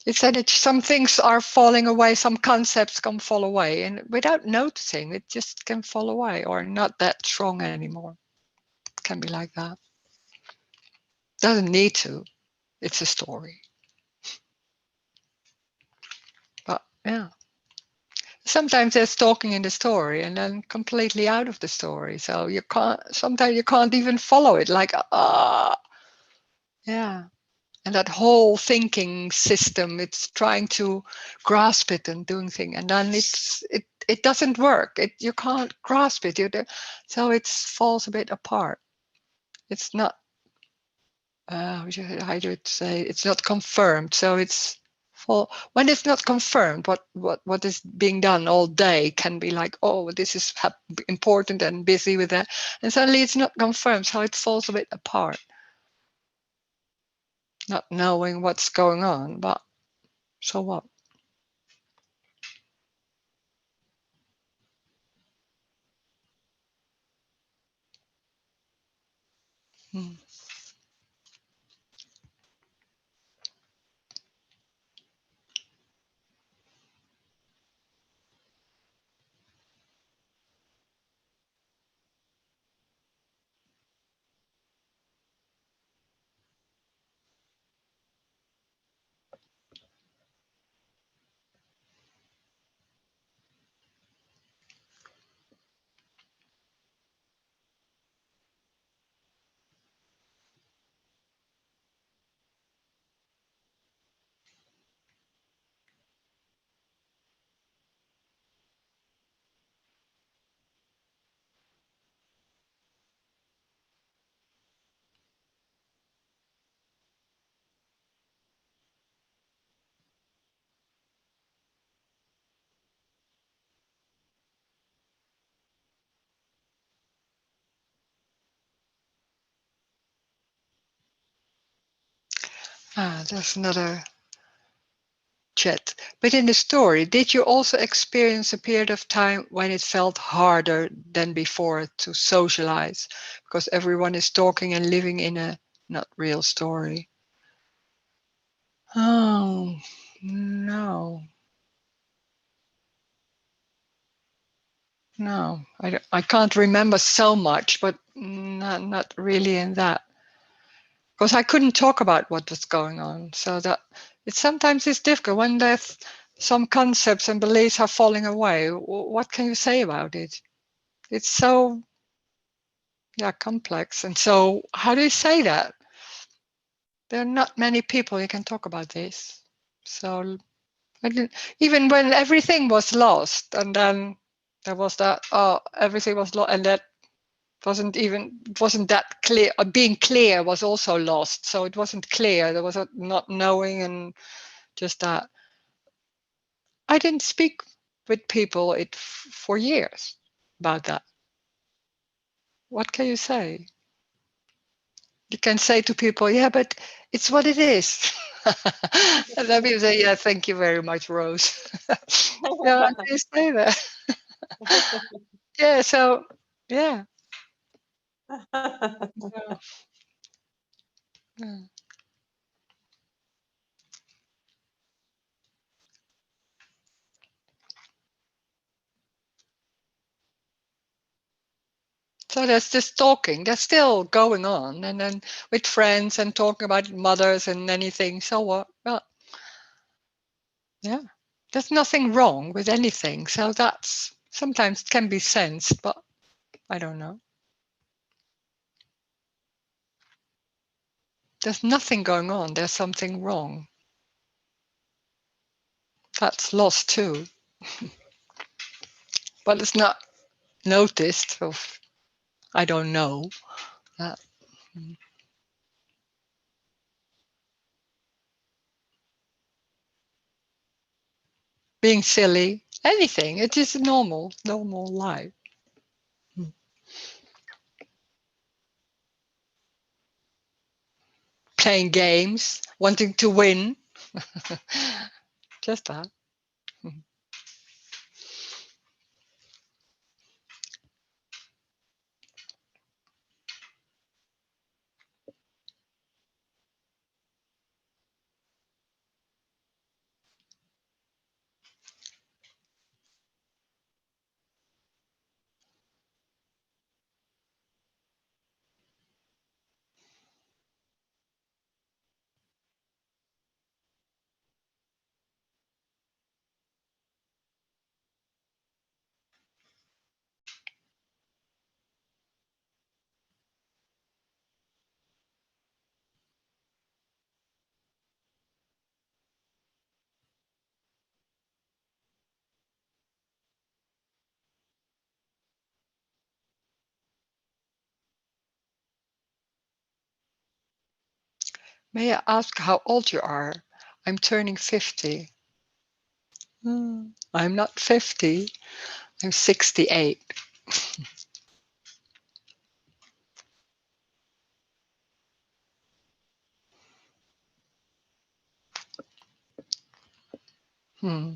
it's that some things are falling away, some concepts can fall away, and without noticing, it just can fall away or not that strong anymore. It can be like that. Doesn't need to. It's a story. But yeah. Sometimes there's talking in the story and then completely out of the story. So sometimes you can't even follow it. Like, yeah. And that whole thinking system, it's trying to grasp it and doing things, and then it doesn't work. You can't grasp it. So it falls a bit apart. It's not. How do you say? It's not confirmed. So it's when it's not confirmed, what is being done all day can be like, oh, this is important and busy with that, and suddenly it's not confirmed, so it falls a bit apart. Not knowing what's going on, but so what? Hmm. There's another chat. But in the story, did you also experience a period of time when it felt harder than before to socialize because everyone is talking and living in a not real story? Oh, no. No, I can't remember so much, but not really in that. Because I couldn't talk about what was going on. So that it sometimes is difficult when there's some concepts and beliefs are falling away. What can you say about it? It's so complex. And so how do you say that? There are not many people you can talk about this. So I didn't, even when everything was lost, and then there was that, oh, everything was lost, and that wasn't that clear. Being clear was also lost, so it wasn't clear. There was a not knowing, and just that. I didn't speak with people for years about that. What can you say? You can say to people, yeah, but it's what it is. And then people say, yeah, thank you very much, Rose. Yeah, how can you say that? Yeah, so yeah. Yeah. Yeah. So there's this talking that's still going on, and then with friends and talking about mothers and anything. So what? Well, yeah, there's nothing wrong with anything. So that's sometimes can be sensed, but I don't know. There's nothing going on. There's something wrong. That's lost too, but it's not noticed. Of I don't know that. Being silly, anything. It is normal life. Playing games, wanting to win, just that. May I ask how old you are? I'm turning 50. I'm not 50. I'm 68. Hmm.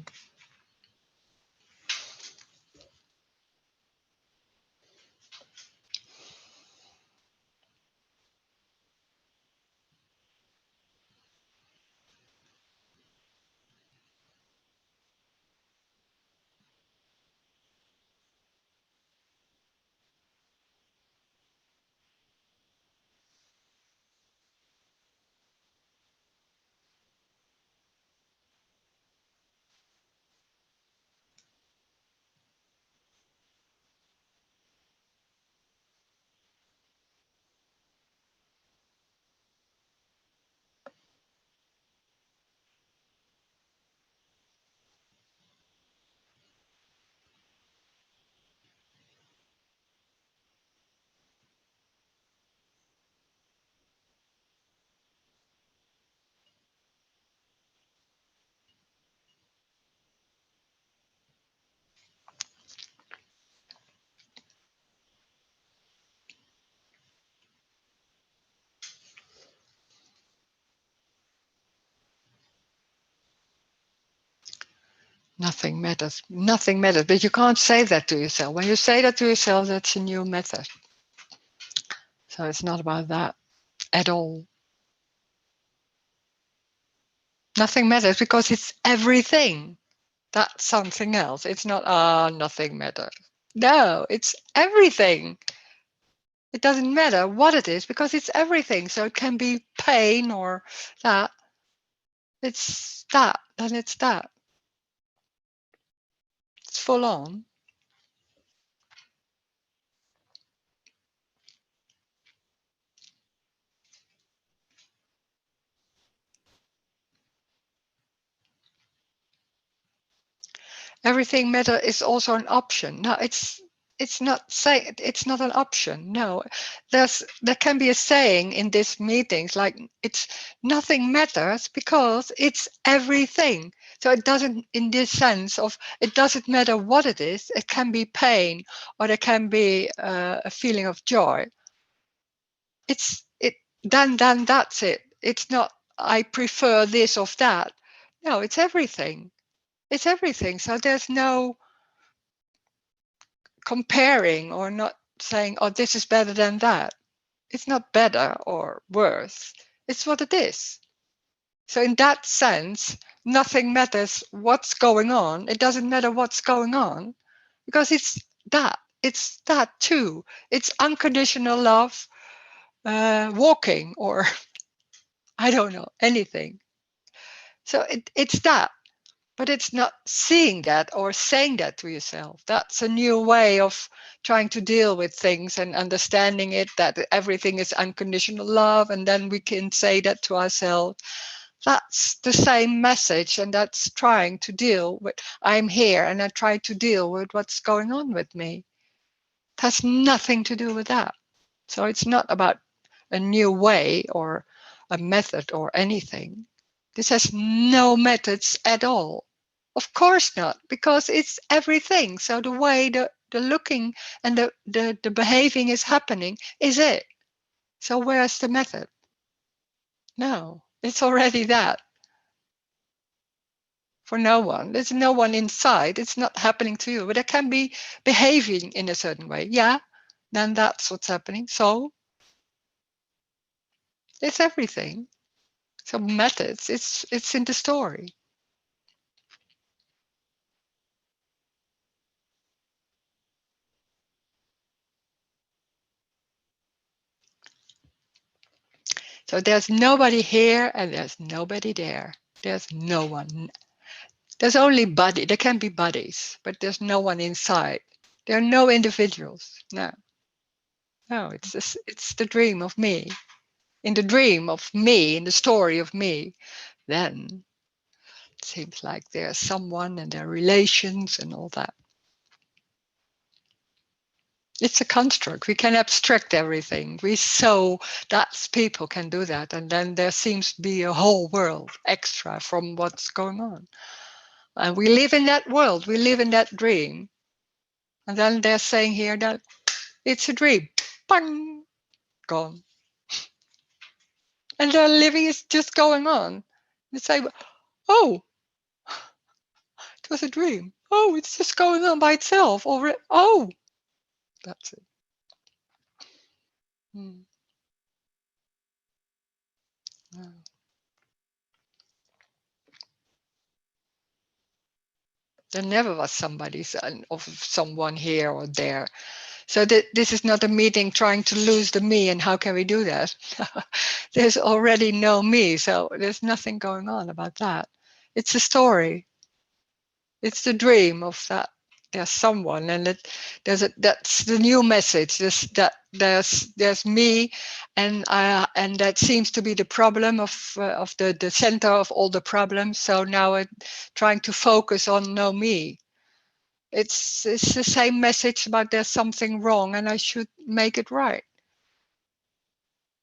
Nothing matters. Nothing matters. But you can't say that to yourself. When you say that to yourself, that's a new method. So it's not about that at all. Nothing matters because it's everything. That's something else. It's not, nothing matters. No, it's everything. It doesn't matter what it is because it's everything. So it can be pain or that. It's that, then it's that. It's full on. Everything matter is also an option. No, it's not say it's not an option. No, there can be a saying in these meetings like it's nothing matters because it's everything. So it doesn't, in this sense of it doesn't matter what it is. It can be pain or there can be a feeling of joy. It's it then that's it. It's not I prefer this or that. No, it's everything. It's everything. So there's no comparing or not saying, oh, this is better than that. It's not better or worse. It's what it is. So in that sense, nothing matters what's going on. It doesn't matter what's going on because it's that. It's that too. It's unconditional love, walking, or I don't know, anything. So it's that. But it's not seeing that or saying that to yourself. That's a new way of trying to deal with things and understanding it, that everything is unconditional love. And then we can say that to ourselves. That's the same message. And that's trying to deal with, I'm here and I try to deal with what's going on with me. It has nothing to do with that. So it's not about a new way or a method or anything. This has no methods at all. Of course not, because it's everything. So the way the looking and the behaving is happening is it. So where's the method? No, it's already that. For no one. There's no one inside. It's not happening to you, but it can be behaving in a certain way. Yeah, then that's what's happening. So it's everything. So methods, it's in the story. So there's nobody here and there's nobody there. There's no one. There's only body. There can be bodies, but there's no one inside. There are no individuals. No, no. It's the dream of me. In the dream of me, in the story of me, then it seems like there's someone and there are relations and all that. It's a construct. We can abstract everything. That's people can do that. And then there seems to be a whole world extra from what's going on. And we live in that world. We live in that dream. And then they're saying here that it's a dream. Bang! Gone. And their living is just going on. They say, oh, it was a dream. Oh, it's just going on by itself already. Oh, that's it. Hmm. Yeah. There never was of someone here or there. So this is not a meeting trying to lose the me, and how can we do that? There's already no me, so there's nothing going on about that. It's a story. It's the dream of that there's someone, and that's the new message. There's me, and that seems to be the problem of the center of all the problems. So now I'm trying to focus on no me. It's the same message about there's something wrong and I should make it right.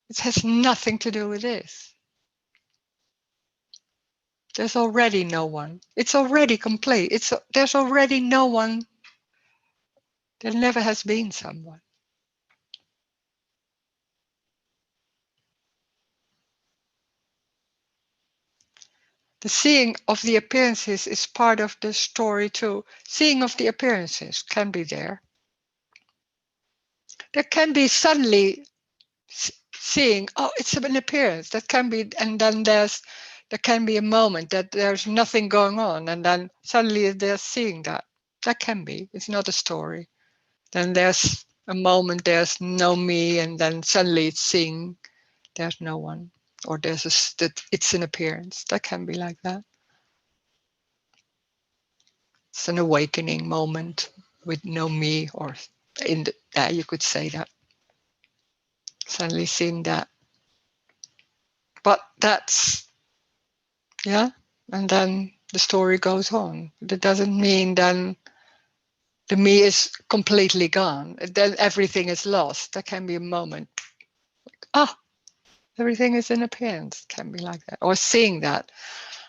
It has nothing to do with this. There's already no one. It's already complete. There's already no one. There never has been someone. The seeing of the appearances is part of the story too. Seeing of the appearances can be there. There can be suddenly seeing, oh, it's an appearance. That can be, and then there can be a moment that there's nothing going on, and then suddenly they're seeing that. That can be. It's not a story. Then there's a moment, there's no me, and then suddenly it's seeing there's no one, or it's an appearance. That can be like that. It's an awakening moment with no me, or you could say that. Suddenly seeing that. But that's, yeah, and then the story goes on. That doesn't mean then the me is completely gone. Then everything is lost. There can be a moment. Ah, everything is in appearance. Can be like that. Or seeing that.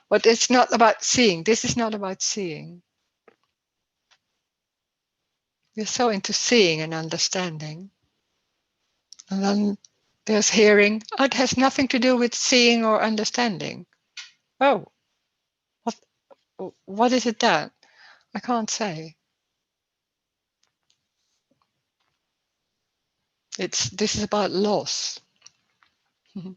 But it's not about seeing. This is not about seeing. We're so into seeing and understanding. And then there's hearing. Oh, it has nothing to do with seeing or understanding. Oh, what is it then? I can't say. This is about loss. And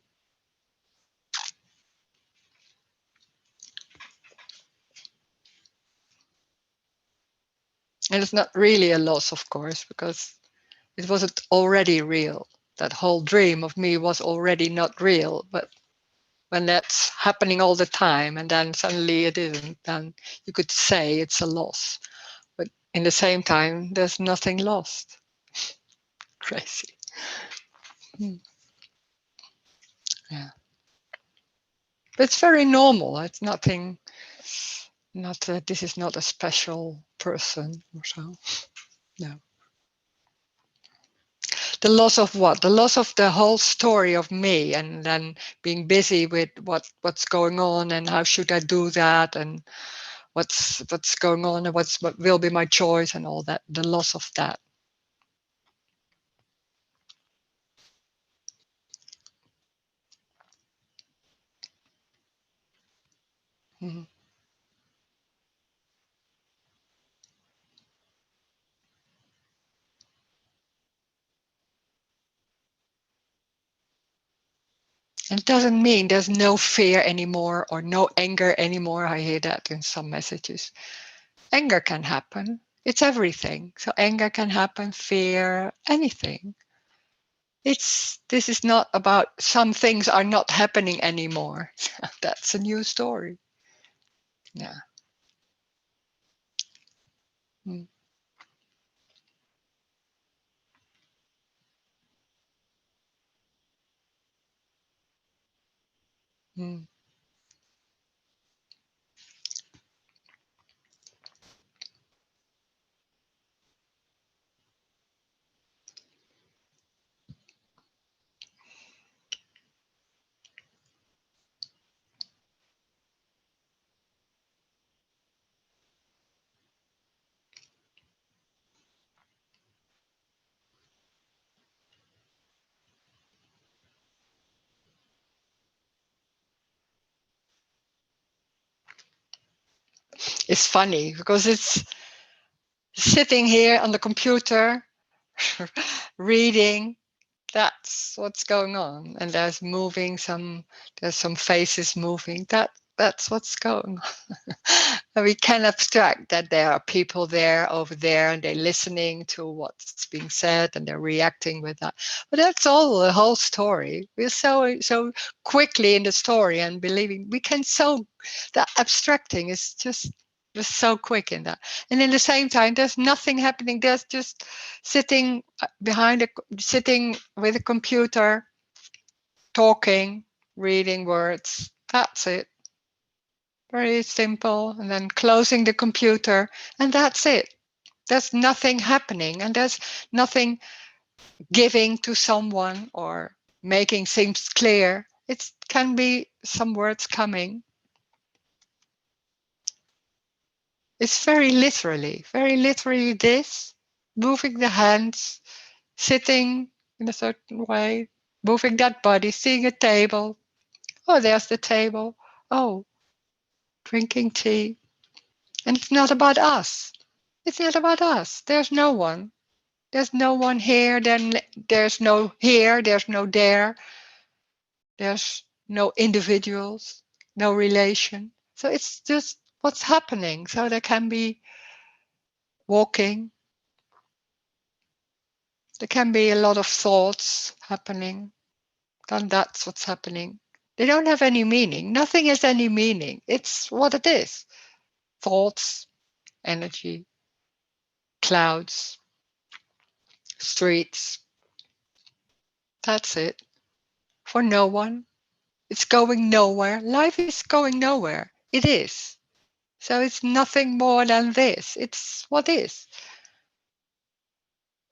it's not really a loss, of course, because it wasn't already real. That whole dream of me was already not real. But when that's happening all the time and then suddenly it isn't, then you could say it's a loss. But in the same time, there's nothing lost. Crazy. Yeah. But it's very normal. It's nothing, this is not a special person or so. No. The loss of what? The loss of the whole story of me, and then being busy with what's going on and how should I do that, and what's going on and what will be my choice and all that. The loss of that. Mhm. It doesn't mean there's no fear anymore or no anger anymore. I hear that in some messages. Anger can happen. It's everything. So anger can happen, fear, anything. This is not about some things are not happening anymore. That's a new story. Yeah. Mm. Mm. It's funny because it's sitting here on the computer, reading. That's what's going on, and there's some faces moving. That's what's going on. And we can abstract that there are people there over there, and they're listening to what's being said, and they're reacting with that. But that's all the whole story. We're so quickly in the story and believing we can. So that abstracting is just so quick in that, and in the same time, there's nothing happening. There's just sitting sitting with a computer, talking, reading words. That's it. Very simple. And then closing the computer, and that's it. There's nothing happening, and there's nothing giving to someone or making things clear. It can be some words coming. It's very literally this, moving the hands, sitting in a certain way, moving that body, seeing a table. Oh, there's the table. Oh, drinking tea. And it's not about us. It's not about us. There's no one. There's no one here. Then there's no here. There's no there. There's no individuals, no relation. So it's just what's happening. So there can be walking. There can be a lot of thoughts happening. Then that's what's happening. They don't have any meaning. Nothing has any meaning. It's what it is. Thoughts, energy, clouds, streets. That's it. For no one. It's going nowhere. Life is going nowhere. It is. So it's nothing more than this. It's what is.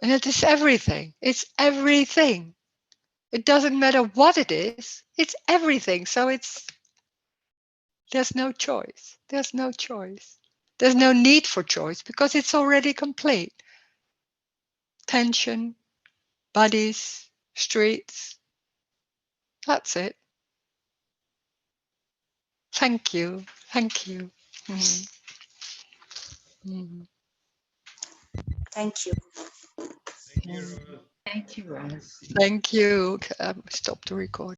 And it is everything. It's everything. It doesn't matter what it is. It's everything. So there's no choice. There's no choice. There's no need for choice because it's already complete. Tension, bodies, streets. That's it. Thank you. Thank you. Mm. Mm. Thank you. Thank you, Roes. Thank you. Stop the record.